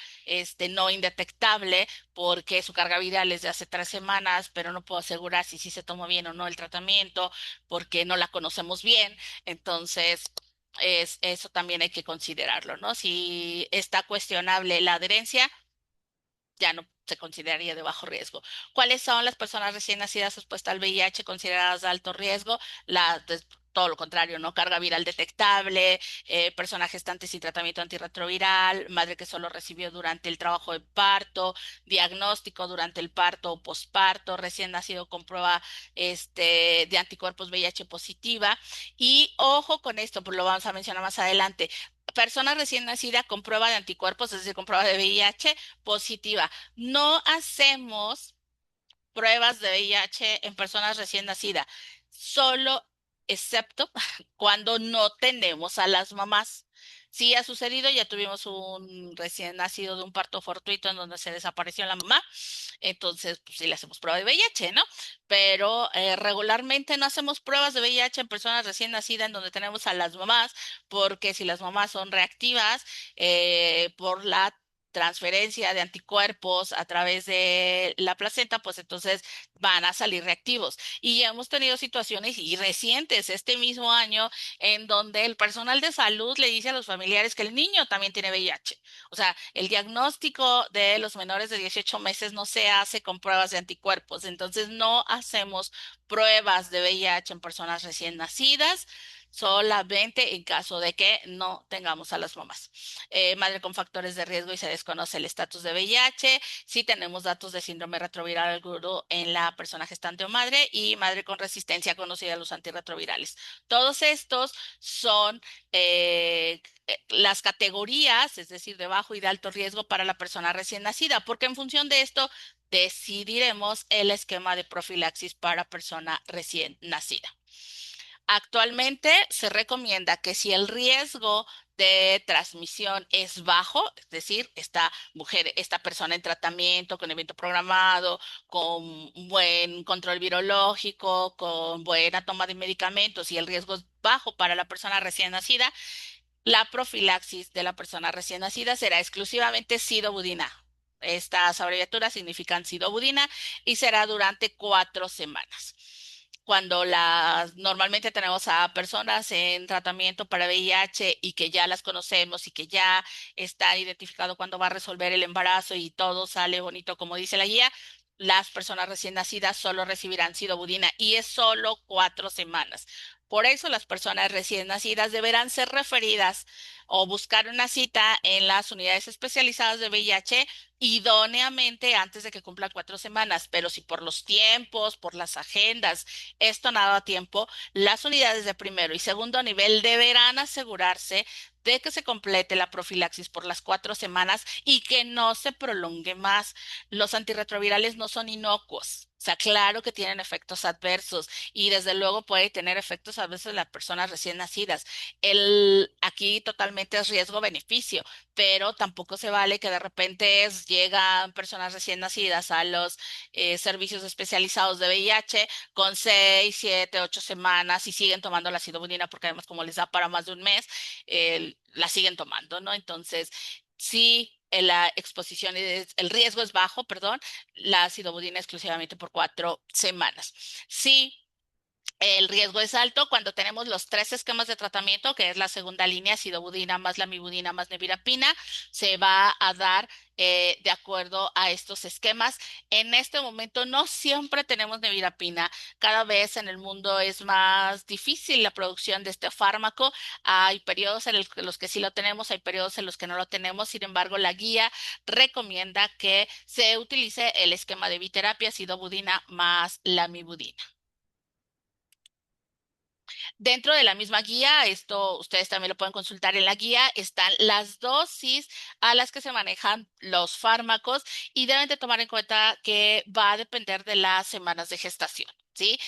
Speaker 2: no indetectable porque su carga viral es de hace 3 semanas, pero no puedo asegurar si sí se tomó bien o no el tratamiento porque no la conocemos bien. Entonces, eso también hay que considerarlo, ¿no? Si está cuestionable la adherencia, ya no se consideraría de bajo riesgo. ¿Cuáles son las personas recién nacidas expuestas al VIH consideradas de alto riesgo? Todo lo contrario, ¿no? Carga viral detectable, persona gestante sin tratamiento antirretroviral, madre que solo recibió durante el trabajo de parto, diagnóstico durante el parto o posparto, recién nacido con prueba de anticuerpos VIH positiva. Y ojo con esto, pues lo vamos a mencionar más adelante. Persona recién nacida con prueba de anticuerpos, es decir, con prueba de VIH positiva. No hacemos pruebas de VIH en personas recién nacidas, solo excepto cuando no tenemos a las mamás. Sí ha sucedido, ya tuvimos un recién nacido de un parto fortuito en donde se desapareció la mamá, entonces pues sí le hacemos prueba de VIH, ¿no? Pero regularmente no hacemos pruebas de VIH en personas recién nacidas en donde tenemos a las mamás, porque si las mamás son reactivas por la transferencia de anticuerpos a través de la placenta, pues entonces van a salir reactivos. Y ya hemos tenido situaciones y recientes este mismo año en donde el personal de salud le dice a los familiares que el niño también tiene VIH. O sea, el diagnóstico de los menores de 18 meses no se hace con pruebas de anticuerpos. Entonces, no hacemos pruebas de VIH en personas recién nacidas, solamente en caso de que no tengamos a las mamás. Madre con factores de riesgo y se desconoce el estatus de VIH. Sí tenemos datos de síndrome retroviral agudo en la persona gestante o madre y madre con resistencia conocida a los antirretrovirales. Todos estos son las categorías, es decir, de bajo y de alto riesgo para la persona recién nacida, porque en función de esto decidiremos el esquema de profilaxis para persona recién nacida. Actualmente se recomienda que si el riesgo de transmisión es bajo, es decir, esta persona en tratamiento, con evento programado, con un buen control virológico, con buena toma de medicamentos y el riesgo es bajo para la persona recién nacida, la profilaxis de la persona recién nacida será exclusivamente sidobudina. Estas abreviaturas significan sidobudina y será durante 4 semanas. Normalmente tenemos a personas en tratamiento para VIH y que ya las conocemos y que ya está identificado cuándo va a resolver el embarazo y todo sale bonito como dice la guía, las personas recién nacidas solo recibirán sidobudina y es solo 4 semanas. Por eso las personas recién nacidas deberán ser referidas o buscar una cita en las unidades especializadas de VIH idóneamente antes de que cumplan 4 semanas. Pero si por los tiempos, por las agendas, esto no da tiempo, las unidades de primero y segundo nivel deberán asegurarse de que se complete la profilaxis por las 4 semanas y que no se prolongue más. Los antirretrovirales no son inocuos. O sea, claro que tienen efectos adversos y desde luego puede tener efectos adversos en las personas recién nacidas. Aquí totalmente es riesgo-beneficio, pero tampoco se vale que de repente llegan personas recién nacidas a los servicios especializados de VIH con 6, 7, 8 semanas y siguen tomando la sidobudina porque además como les da para más de un mes, la siguen tomando, ¿no? Entonces, sí. La exposición, el riesgo es bajo, perdón, la sidobudina exclusivamente por 4 semanas. Sí, el riesgo es alto cuando tenemos los 3 esquemas de tratamiento, que es la segunda línea, sidobudina más lamivudina más nevirapina, se va a dar de acuerdo a estos esquemas. En este momento no siempre tenemos nevirapina, cada vez en el mundo es más difícil la producción de este fármaco. Hay periodos en los que sí lo tenemos, hay periodos en los que no lo tenemos, sin embargo, la guía recomienda que se utilice el esquema de biterapia, sidobudina más lamivudina. Dentro de la misma guía, esto ustedes también lo pueden consultar en la guía, están las dosis a las que se manejan los fármacos y deben de tomar en cuenta que va a depender de las semanas de gestación, ¿sí?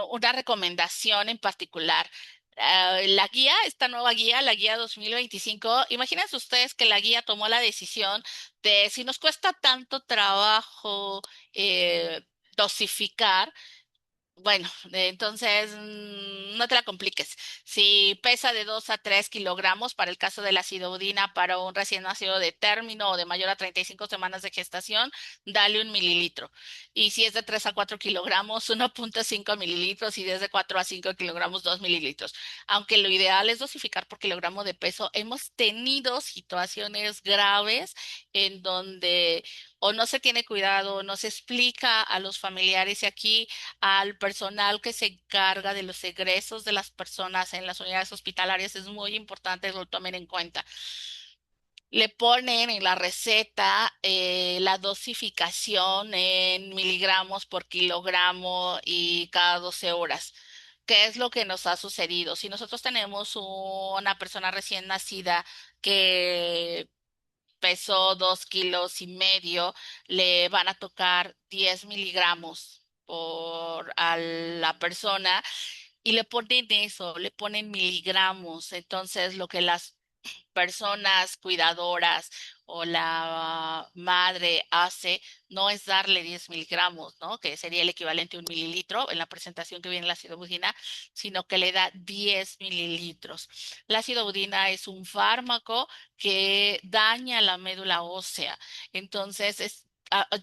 Speaker 2: Una recomendación en particular. La guía, esta nueva guía, la guía 2025, imagínense ustedes que la guía tomó la decisión de si nos cuesta tanto trabajo dosificar, bueno, entonces no te la compliques. Si pesa de 2 a 3 kilogramos para el caso de la acidudina para un recién nacido de término o de mayor a 35 semanas de gestación, dale 1 mililitro. Y si es de 3 a 4 kilogramos, 1,5 mililitros y desde 4 a 5 kilogramos, 2 mililitros. Aunque lo ideal es dosificar por kilogramo de peso, hemos tenido situaciones graves en donde o no se tiene cuidado, o no se explica a los familiares y aquí al personal que se encarga de los egresos de las personas en las unidades hospitalarias es muy importante que lo tomen en cuenta. Le ponen en la receta la dosificación en miligramos por kilogramo y cada 12 horas. ¿Qué es lo que nos ha sucedido? Si nosotros tenemos una persona recién nacida que pesó 2,5 kilos, le van a tocar 10 miligramos a la persona y le ponen eso, le ponen miligramos. Entonces, lo que las personas cuidadoras o la madre hace no es darle 10 miligramos, ¿no? Que sería el equivalente a 1 mililitro en la presentación que viene el ácido budina, sino que le da 10 mililitros. El ácido budina es un fármaco que daña la médula ósea. Entonces,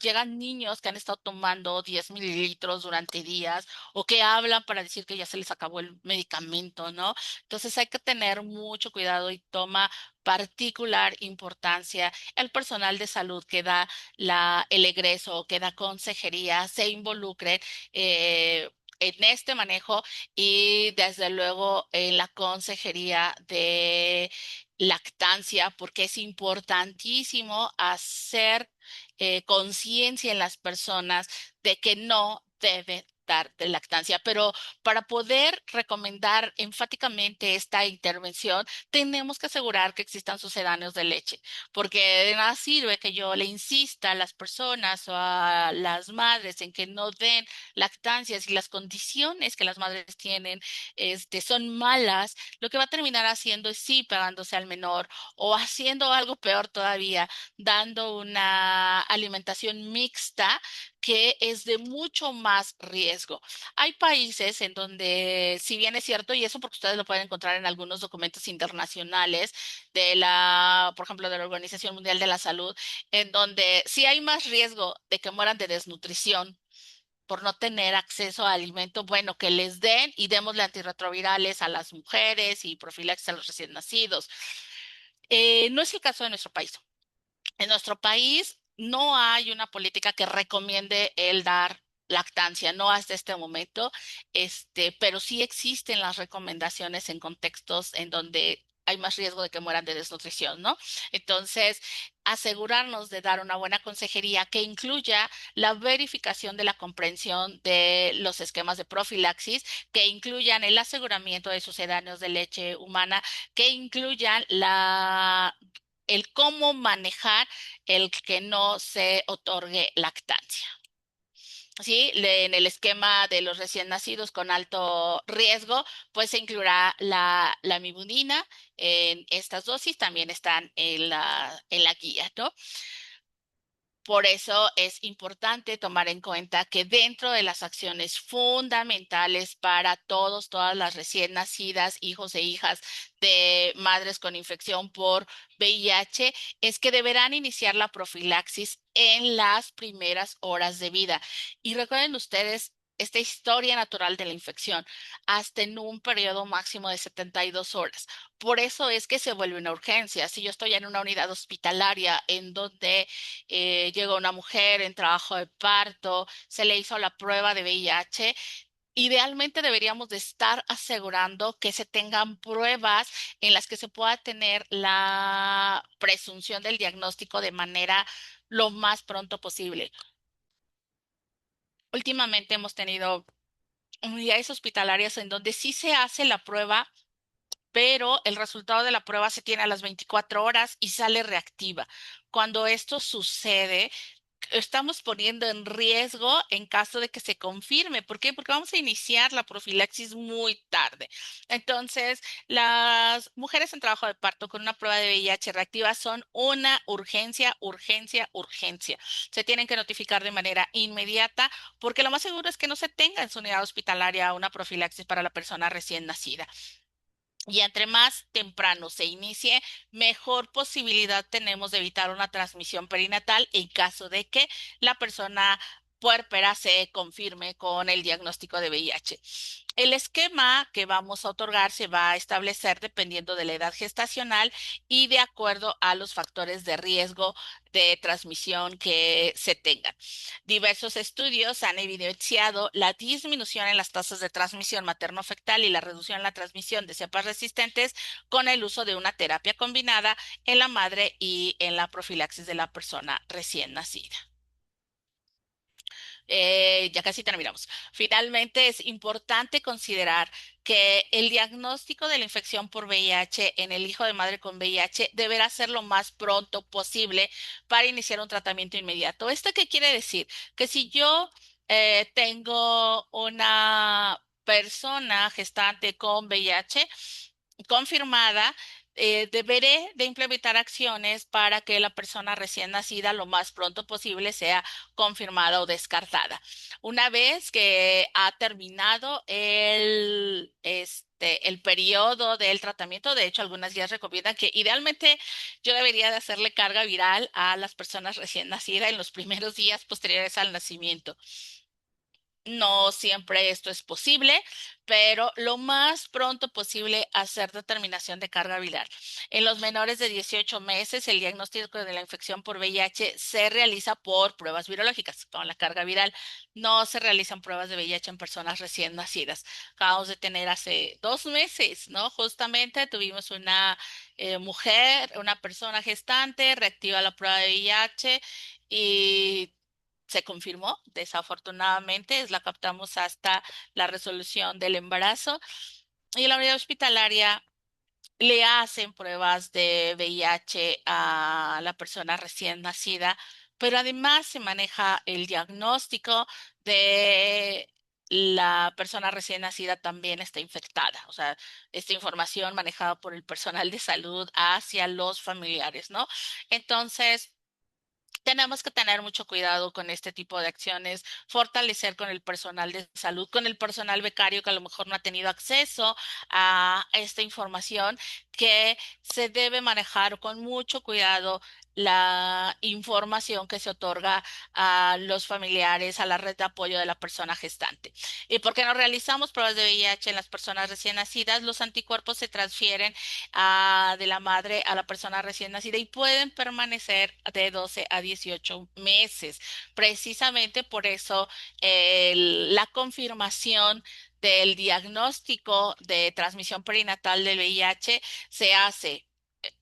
Speaker 2: llegan niños que han estado tomando 10 mililitros durante días o que hablan para decir que ya se les acabó el medicamento, ¿no? Entonces hay que tener mucho cuidado y toma particular importancia el personal de salud que da el egreso, que da consejería, se involucre en este manejo y desde luego en la consejería de lactancia, porque es importantísimo hacer conciencia en las personas de que no debe dar de lactancia, pero para poder recomendar enfáticamente esta intervención, tenemos que asegurar que existan sucedáneos de leche, porque de nada sirve que yo le insista a las personas o a las madres en que no den lactancia si las condiciones que las madres tienen son malas. Lo que va a terminar haciendo es sí pegándose al menor o haciendo algo peor todavía, dando una alimentación mixta que es de mucho más riesgo. Hay países en donde, si bien es cierto, y eso porque ustedes lo pueden encontrar en algunos documentos internacionales por ejemplo, de la Organización Mundial de la Salud, en donde sí hay más riesgo de que mueran de desnutrición por no tener acceso a alimento, bueno, que les den y démosle antirretrovirales a las mujeres y profilaxis a los recién nacidos. No es el caso de nuestro país. En nuestro país no hay una política que recomiende el dar lactancia, no hasta este momento, pero sí existen las recomendaciones en contextos en donde hay más riesgo de que mueran de desnutrición, ¿no? Entonces, asegurarnos de dar una buena consejería que incluya la verificación de la comprensión de los esquemas de profilaxis, que incluyan el aseguramiento de sucedáneos de leche humana, que incluyan el cómo manejar el que no se otorgue lactancia. Sí, en el esquema de los recién nacidos con alto riesgo, pues se incluirá la mibudina en estas dosis, también están en la guía, ¿no? Por eso es importante tomar en cuenta que dentro de las acciones fundamentales para todas las recién nacidas, hijos e hijas de madres con infección por VIH, es que deberán iniciar la profilaxis en las primeras horas de vida. Y recuerden ustedes esta historia natural de la infección hasta en un periodo máximo de 72 horas. Por eso es que se vuelve una urgencia. Si yo estoy en una unidad hospitalaria en donde llegó una mujer en trabajo de parto, se le hizo la prueba de VIH. Idealmente deberíamos de estar asegurando que se tengan pruebas en las que se pueda tener la presunción del diagnóstico de manera lo más pronto posible. Últimamente hemos tenido unidades hospitalarias en donde sí se hace la prueba, pero el resultado de la prueba se tiene a las 24 horas y sale reactiva. Cuando esto sucede, estamos poniendo en riesgo en caso de que se confirme. ¿Por qué? Porque vamos a iniciar la profilaxis muy tarde. Entonces, las mujeres en trabajo de parto con una prueba de VIH reactiva son una urgencia, urgencia, urgencia. Se tienen que notificar de manera inmediata porque lo más seguro es que no se tenga en su unidad hospitalaria una profilaxis para la persona recién nacida. Y entre más temprano se inicie, mejor posibilidad tenemos de evitar una transmisión perinatal en caso de que la persona puérpera se confirme con el diagnóstico de VIH. El esquema que vamos a otorgar se va a establecer dependiendo de la edad gestacional y de acuerdo a los factores de riesgo de transmisión que se tengan. Diversos estudios han evidenciado la disminución en las tasas de transmisión materno-fetal y la reducción en la transmisión de cepas resistentes con el uso de una terapia combinada en la madre y en la profilaxis de la persona recién nacida. Ya casi terminamos. Finalmente, es importante considerar que el diagnóstico de la infección por VIH en el hijo de madre con VIH deberá ser lo más pronto posible para iniciar un tratamiento inmediato. ¿Esto qué quiere decir? Que si yo tengo una persona gestante con VIH confirmada, deberé de implementar acciones para que la persona recién nacida lo más pronto posible sea confirmada o descartada. Una vez que ha terminado el periodo del tratamiento, de hecho, algunas guías recomiendan que idealmente yo debería de hacerle carga viral a las personas recién nacidas en los primeros días posteriores al nacimiento. No siempre esto es posible, pero lo más pronto posible hacer determinación de carga viral. En los menores de 18 meses, el diagnóstico de la infección por VIH se realiza por pruebas virológicas, con la carga viral. No se realizan pruebas de VIH en personas recién nacidas. Acabamos de tener hace 2 meses, ¿no? Justamente tuvimos una mujer, una persona gestante, reactiva la prueba de VIH y se confirmó, desafortunadamente, la captamos hasta la resolución del embarazo. Y en la unidad hospitalaria le hacen pruebas de VIH a la persona recién nacida, pero además se maneja el diagnóstico de la persona recién nacida también está infectada. O sea, esta información manejada por el personal de salud hacia los familiares, ¿no? Entonces, tenemos que tener mucho cuidado con este tipo de acciones, fortalecer con el personal de salud, con el personal becario que a lo mejor no ha tenido acceso a esta información, que se debe manejar con mucho cuidado la información que se otorga a los familiares, a la red de apoyo de la persona gestante. Y porque no realizamos pruebas de VIH en las personas recién nacidas, los anticuerpos se transfieren de la madre a la persona recién nacida y pueden permanecer de 12 a 18 meses. Precisamente por eso la confirmación del diagnóstico de transmisión perinatal del VIH se hace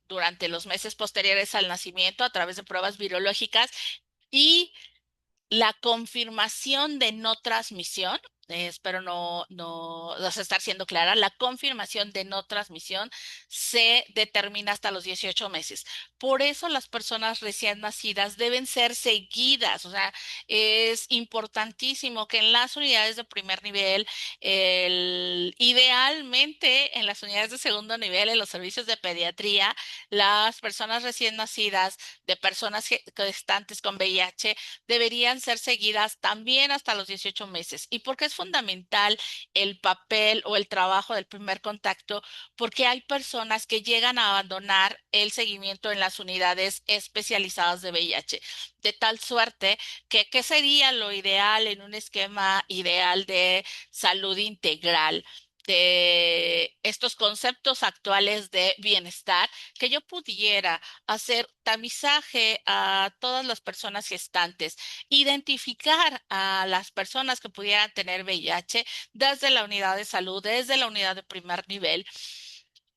Speaker 2: durante los meses posteriores al nacimiento a través de pruebas virológicas y la confirmación de no transmisión, espero no estar siendo clara, la confirmación de no transmisión se determina hasta los 18 meses. Por eso las personas recién nacidas deben ser seguidas, o sea, es importantísimo que en las unidades de primer nivel, idealmente en las unidades de segundo nivel, en los servicios de pediatría, las personas recién nacidas de personas gestantes con VIH deberían ser seguidas también hasta los 18 meses. ¿Y por qué es fundamental el papel o el trabajo del primer contacto? Porque hay personas que llegan a abandonar el seguimiento en las unidades especializadas de VIH, de tal suerte que, ¿qué sería lo ideal en un esquema ideal de salud integral? De estos conceptos actuales de bienestar, que yo pudiera hacer tamizaje a todas las personas gestantes, identificar a las personas que pudieran tener VIH desde la unidad de salud, desde la unidad de primer nivel,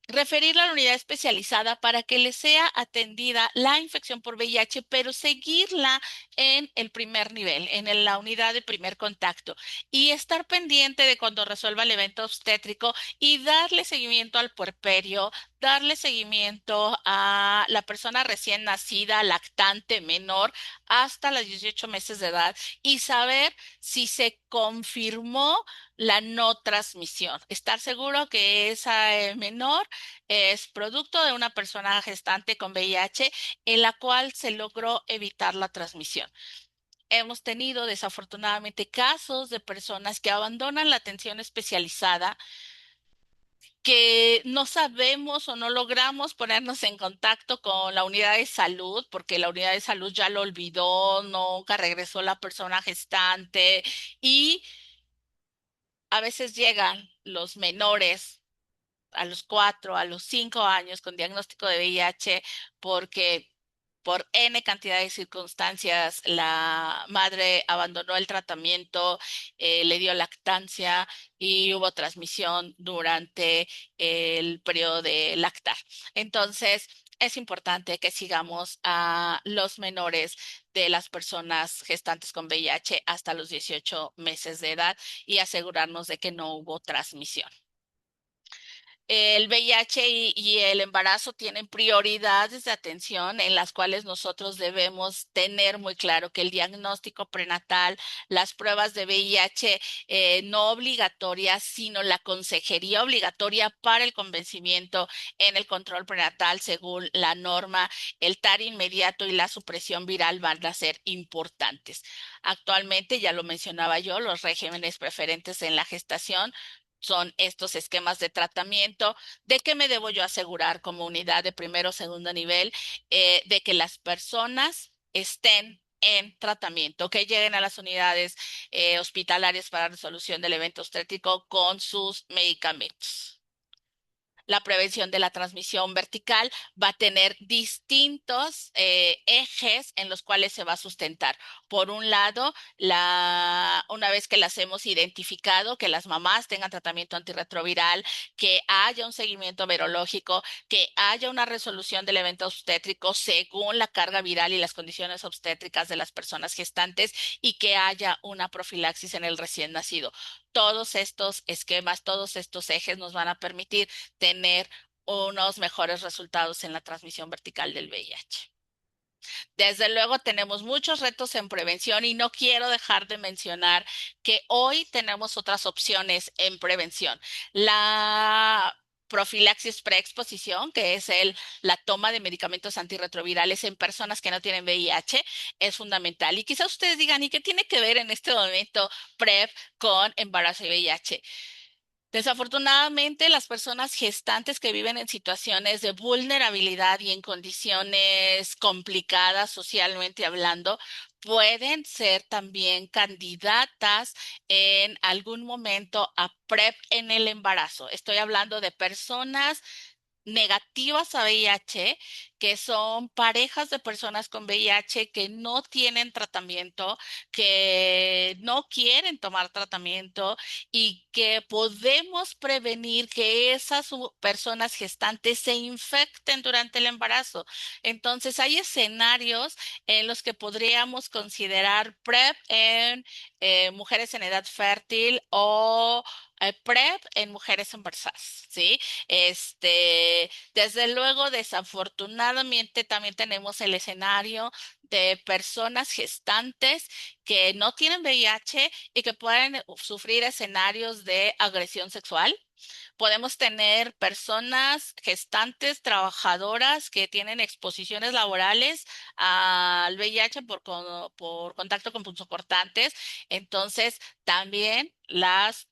Speaker 2: referirla a la unidad especializada para que le sea atendida la infección por VIH, pero seguirla en el primer nivel, la unidad de primer contacto, y estar pendiente de cuando resuelva el evento obstétrico y darle seguimiento al puerperio, darle seguimiento a la persona recién nacida, lactante, menor, hasta los 18 meses de edad y saber si se confirmó la no transmisión. Estar seguro que esa menor es producto de una persona gestante con VIH en la cual se logró evitar la transmisión. Hemos tenido desafortunadamente casos de personas que abandonan la atención especializada, que no sabemos o no logramos ponernos en contacto con la unidad de salud, porque la unidad de salud ya lo olvidó, nunca regresó la persona gestante y a veces llegan los menores a los 4, a los 5 años con diagnóstico de VIH porque por N cantidad de circunstancias la madre abandonó el tratamiento, le dio lactancia y hubo transmisión durante el periodo de lactar. Entonces, es importante que sigamos a los menores de las personas gestantes con VIH hasta los 18 meses de edad y asegurarnos de que no hubo transmisión. El VIH y el embarazo tienen prioridades de atención en las cuales nosotros debemos tener muy claro que el diagnóstico prenatal, las pruebas de VIH no obligatorias, sino la consejería obligatoria para el convencimiento en el control prenatal según la norma, el TAR inmediato y la supresión viral van a ser importantes. Actualmente, ya lo mencionaba yo, los regímenes preferentes en la gestación son estos esquemas de tratamiento. ¿De qué me debo yo asegurar como unidad de primero o segundo nivel? De que las personas estén en tratamiento, que lleguen a las unidades hospitalarias para resolución del evento obstétrico con sus medicamentos. La prevención de la transmisión vertical va a tener distintos ejes en los cuales se va a sustentar. Por un lado, una vez que las hemos identificado, que las mamás tengan tratamiento antirretroviral, que haya un seguimiento virológico, que haya una resolución del evento obstétrico según la carga viral y las condiciones obstétricas de las personas gestantes y que haya una profilaxis en el recién nacido. Todos estos esquemas, todos estos ejes nos van a permitir tener unos mejores resultados en la transmisión vertical del VIH. Desde luego tenemos muchos retos en prevención y no quiero dejar de mencionar que hoy tenemos otras opciones en prevención. La profilaxis preexposición, que es la toma de medicamentos antirretrovirales en personas que no tienen VIH, es fundamental. Y quizá ustedes digan, ¿y qué tiene que ver en este momento PrEP con embarazo y VIH? Desafortunadamente, las personas gestantes que viven en situaciones de vulnerabilidad y en condiciones complicadas socialmente hablando, pueden ser también candidatas en algún momento a PrEP en el embarazo. Estoy hablando de personas negativas a VIH, que son parejas de personas con VIH que no tienen tratamiento, que no quieren tomar tratamiento y que podemos prevenir que esas personas gestantes se infecten durante el embarazo. Entonces, hay escenarios en los que podríamos considerar PrEP en mujeres en edad fértil o PrEP en mujeres embarazadas, ¿sí? Desde luego, desafortunadamente, también tenemos el escenario de personas gestantes que no tienen VIH y que pueden sufrir escenarios de agresión sexual. Podemos tener personas gestantes, trabajadoras que tienen exposiciones laborales al VIH por contacto con punzocortantes. Entonces, también las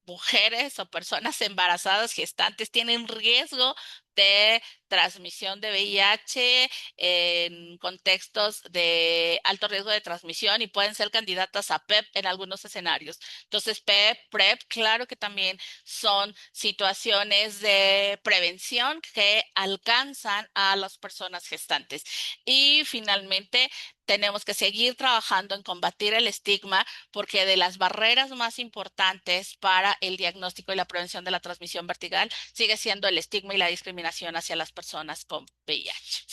Speaker 2: mujeres o personas embarazadas gestantes tienen riesgo de transmisión de VIH en contextos de alto riesgo de transmisión y pueden ser candidatas a PrEP en algunos escenarios. Entonces, PrEP, PrEP, claro que también son situaciones de prevención que alcanzan a las personas gestantes. Y finalmente, tenemos que seguir trabajando en combatir el estigma porque de las barreras más importantes para el diagnóstico y la prevención de la transmisión vertical sigue siendo el estigma y la discriminación hacia las personas con VIH.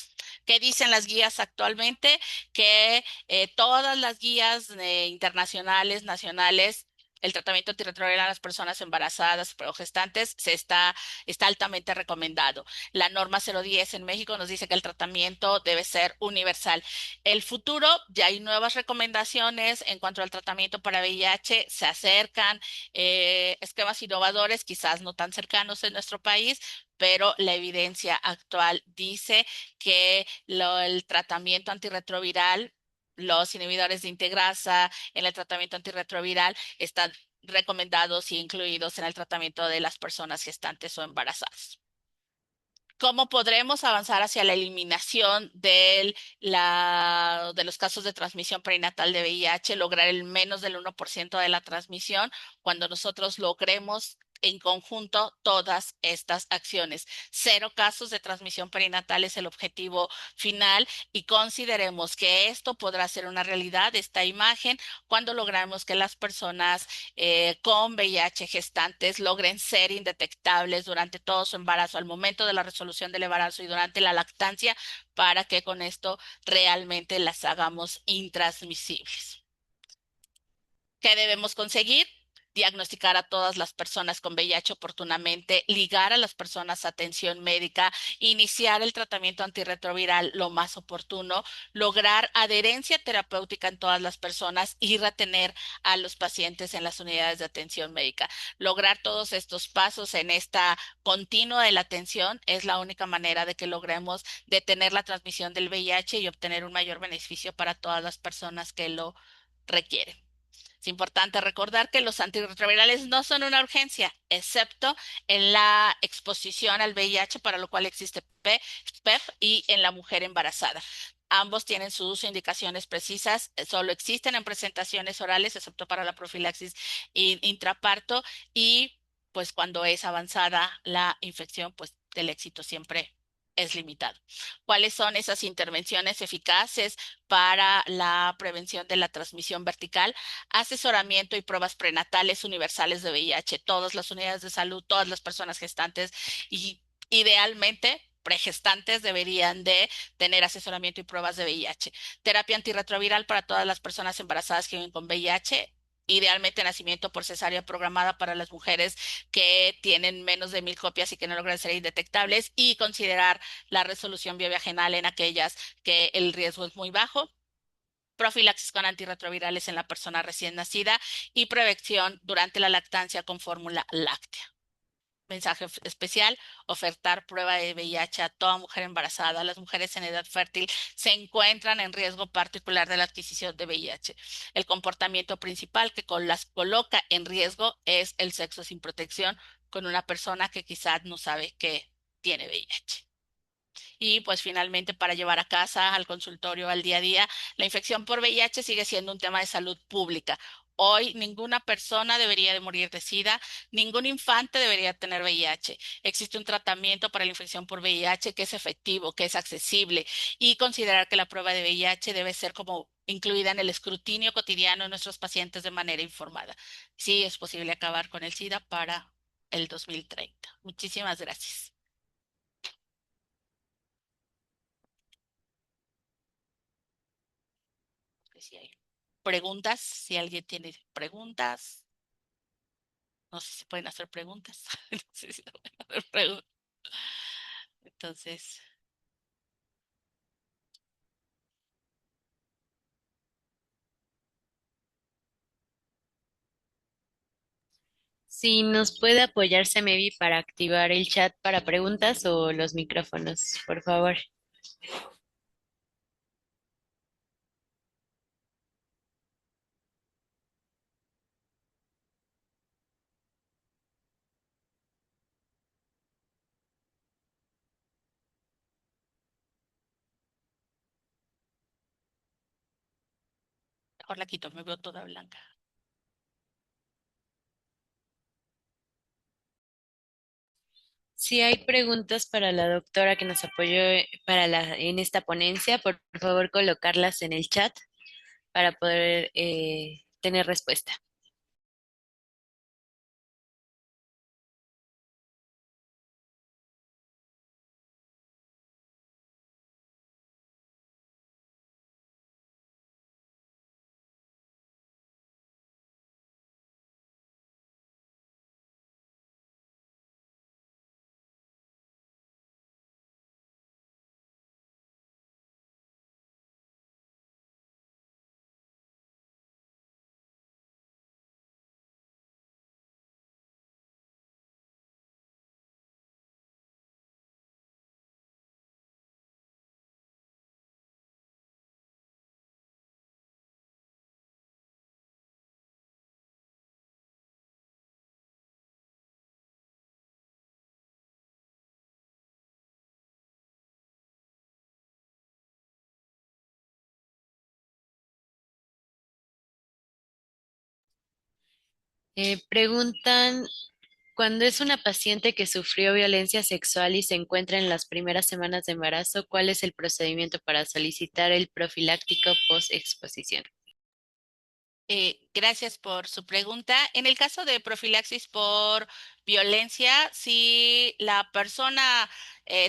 Speaker 2: ¿Qué dicen las guías actualmente? Que todas las guías internacionales, nacionales, el tratamiento antirretroviral a las personas embarazadas o gestantes está altamente recomendado. La norma 010 en México nos dice que el tratamiento debe ser universal. El futuro, ya hay nuevas recomendaciones en cuanto al tratamiento para VIH, se acercan esquemas innovadores, quizás no tan cercanos en nuestro país, pero la evidencia actual dice que el tratamiento antirretroviral, los inhibidores de integrasa en el tratamiento antirretroviral están recomendados y incluidos en el tratamiento de las personas gestantes o embarazadas. ¿Cómo podremos avanzar hacia la eliminación de los casos de transmisión perinatal de VIH, lograr el menos del 1% de la transmisión cuando nosotros logremos en conjunto todas estas acciones? Cero casos de transmisión perinatal es el objetivo final y consideremos que esto podrá ser una realidad, esta imagen, cuando logramos que las personas con VIH gestantes logren ser indetectables durante todo su embarazo, al momento de la resolución del embarazo y durante la lactancia, para que con esto realmente las hagamos intransmisibles. ¿Qué debemos conseguir? diagnosticar a todas las personas con VIH oportunamente, ligar a las personas a atención médica, iniciar el tratamiento antirretroviral lo más oportuno, lograr adherencia terapéutica en todas las personas y retener a los pacientes en las unidades de atención médica. Lograr todos estos pasos en esta continua de la atención es la única manera de que logremos detener la transmisión del VIH y obtener un mayor beneficio para todas las personas que lo requieren. Es importante recordar que los antirretrovirales no son una urgencia, excepto en la exposición al VIH, para lo cual existe PEP y en la mujer embarazada. Ambos tienen sus indicaciones precisas, solo existen en presentaciones orales, excepto para la profilaxis intraparto y pues cuando es avanzada la infección, pues el éxito siempre es limitado. ¿Cuáles son esas intervenciones eficaces para la prevención de la transmisión vertical? Asesoramiento y pruebas prenatales universales de VIH, todas las unidades de salud, todas las personas gestantes y idealmente pregestantes deberían de tener asesoramiento y pruebas de VIH. Terapia antirretroviral para todas las personas embarazadas que viven con VIH. Idealmente nacimiento por cesárea programada para las mujeres que tienen menos de 1.000 copias y que no logran ser indetectables y considerar la resolución biovaginal en aquellas que el riesgo es muy bajo, profilaxis con antirretrovirales en la persona recién nacida y prevención durante la lactancia con fórmula láctea. Mensaje especial, ofertar prueba de VIH a toda mujer embarazada. Las mujeres en edad fértil se encuentran en riesgo particular de la adquisición de VIH. El comportamiento principal que las coloca en riesgo es el sexo sin protección con una persona que quizás no sabe que tiene VIH. Y pues finalmente para llevar a casa, al consultorio, al día a día, la infección por VIH sigue siendo un tema de salud pública. Hoy ninguna persona debería de morir de SIDA, ningún infante debería tener VIH. Existe un tratamiento para la infección por VIH que es efectivo, que es accesible y considerar que la prueba de VIH debe ser como incluida en el escrutinio cotidiano de nuestros pacientes de manera informada. Sí, es posible acabar con el SIDA para el 2030. Muchísimas gracias. Si hay preguntas, si alguien tiene preguntas, no sé si pueden hacer preguntas. No sé si pueden hacer preguntas. Entonces,
Speaker 1: Si nos puede apoyarse, maybe, para activar el chat para preguntas o los micrófonos, por favor.
Speaker 2: mejor la quito, me veo toda blanca.
Speaker 1: Si hay preguntas para la doctora que nos apoyó en esta ponencia, por favor colocarlas en el chat para poder tener respuesta. Preguntan, cuando es una paciente que sufrió violencia sexual y se encuentra en las primeras semanas de embarazo, ¿cuál es el procedimiento para solicitar el profiláctico post-exposición?
Speaker 2: Gracias por su pregunta. En el caso de profilaxis por violencia, si la persona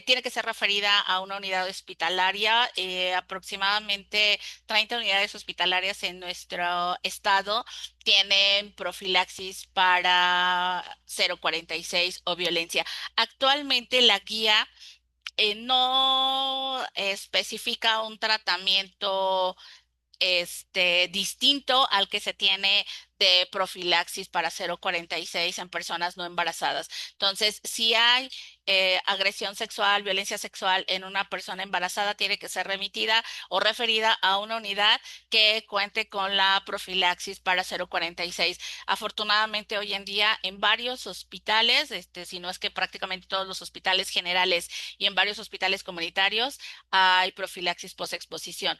Speaker 2: tiene que ser referida a una unidad hospitalaria, aproximadamente 30 unidades hospitalarias en nuestro estado tienen profilaxis para 046 o violencia. Actualmente la guía no especifica un tratamiento distinto al que se tiene de profilaxis para 046 en personas no embarazadas. Entonces, si hay agresión sexual, violencia sexual en una persona embarazada, tiene que ser remitida o referida a una unidad que cuente con la profilaxis para 046. Afortunadamente, hoy en día, en varios hospitales, si no es que prácticamente todos los hospitales generales y en varios hospitales comunitarios, hay profilaxis post-exposición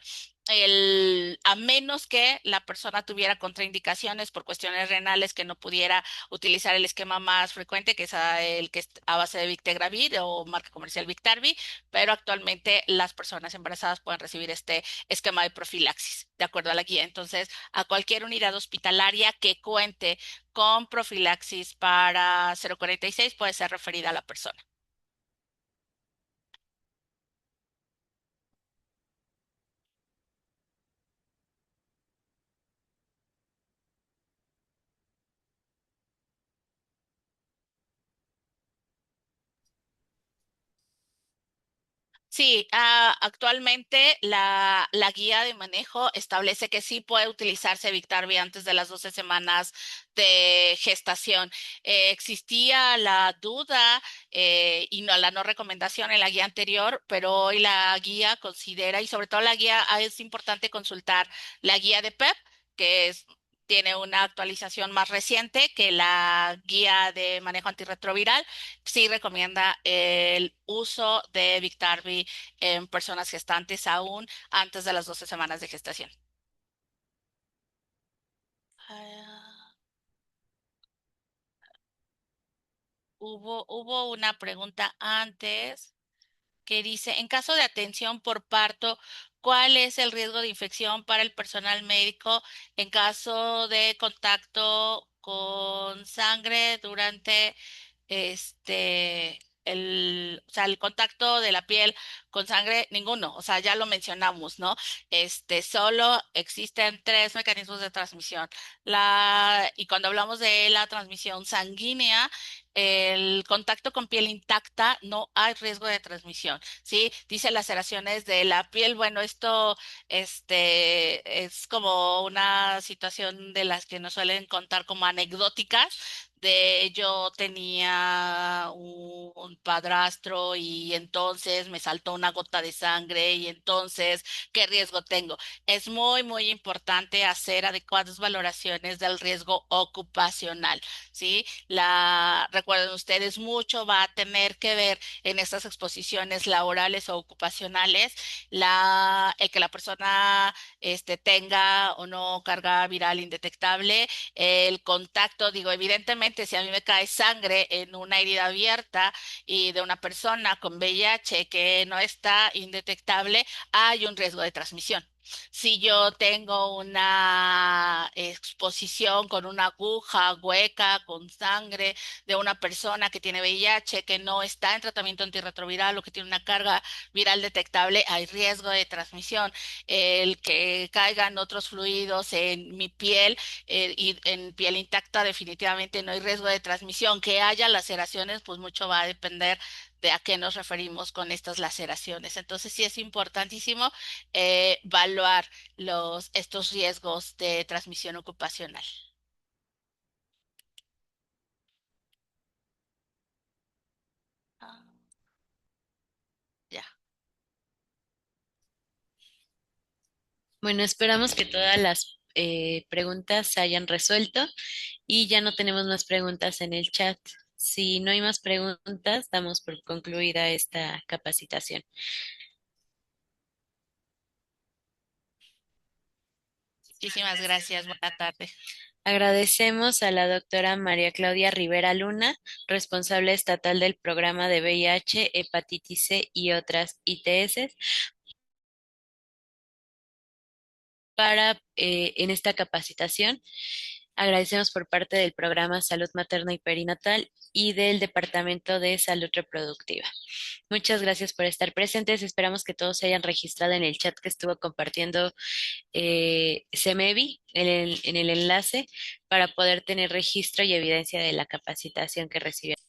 Speaker 2: a menos que la persona tuviera contraindicaciones por cuestiones renales que no pudiera utilizar el esquema más frecuente, que es el que es a base de Victegravir o marca comercial Victarvi, pero actualmente las personas embarazadas pueden recibir este esquema de profilaxis, de acuerdo a la guía. Entonces, a cualquier unidad hospitalaria que cuente con profilaxis para 046 puede ser referida a la persona. Sí, actualmente la guía de manejo establece que sí puede utilizarse Victarvi antes de las 12 semanas de gestación. Existía la duda y no la no recomendación en la guía anterior, pero hoy la guía considera, y sobre todo la guía, es importante consultar la guía de PEP, que es tiene una actualización más reciente que la guía de manejo antirretroviral. Sí recomienda el uso de Biktarvy en personas gestantes aún antes de las 12 semanas de gestación. Ah, hubo una pregunta antes que dice, en caso de atención por parto, ¿cuál es el riesgo de infección para el personal médico en caso de contacto con sangre durante o sea, el contacto de la piel con sangre? Ninguno, o sea, ya lo mencionamos, ¿no? Solo existen tres mecanismos de transmisión. Y cuando hablamos de la transmisión sanguínea, el contacto con piel intacta, no hay riesgo de transmisión, ¿sí? Dice laceraciones de la piel. Bueno, esto, es como una situación de las que nos suelen contar como anecdóticas. Yo tenía un padrastro y entonces me saltó una gota de sangre y entonces, ¿qué riesgo tengo? Es muy, muy importante hacer adecuadas valoraciones del riesgo ocupacional, ¿sí? Recuerden ustedes, mucho va a tener que ver en estas exposiciones laborales o ocupacionales, el que la persona tenga o no carga viral indetectable, el contacto. Digo, evidentemente, si a mí me cae sangre en una herida abierta y de una persona con VIH que no está indetectable, hay un riesgo de transmisión. Si yo tengo una exposición con una aguja hueca, con sangre de una persona que tiene VIH, que no está en tratamiento antirretroviral o que tiene una carga viral detectable, hay riesgo de transmisión. El que caigan otros fluidos en mi piel y en piel intacta, definitivamente no hay riesgo de transmisión. Que haya laceraciones, pues mucho va a depender de a qué nos referimos con estas laceraciones. Entonces sí es importantísimo evaluar estos riesgos de transmisión ocupacional. Ah, ya.
Speaker 1: Bueno, esperamos que todas las preguntas se hayan resuelto y ya no tenemos más preguntas en el chat. Si no hay más preguntas, damos por concluida esta capacitación.
Speaker 2: Muchísimas gracias. Buena tarde.
Speaker 1: Agradecemos a la doctora María Claudia Rivera Luna, responsable estatal del programa de VIH, hepatitis C y otras ITS, para en esta capacitación. Agradecemos por parte del programa Salud Materna y Perinatal y del Departamento de Salud Reproductiva. Muchas gracias por estar presentes. Esperamos que todos se hayan registrado en el chat que estuvo compartiendo CEMEVI en el enlace para poder tener registro y evidencia de la capacitación que recibieron.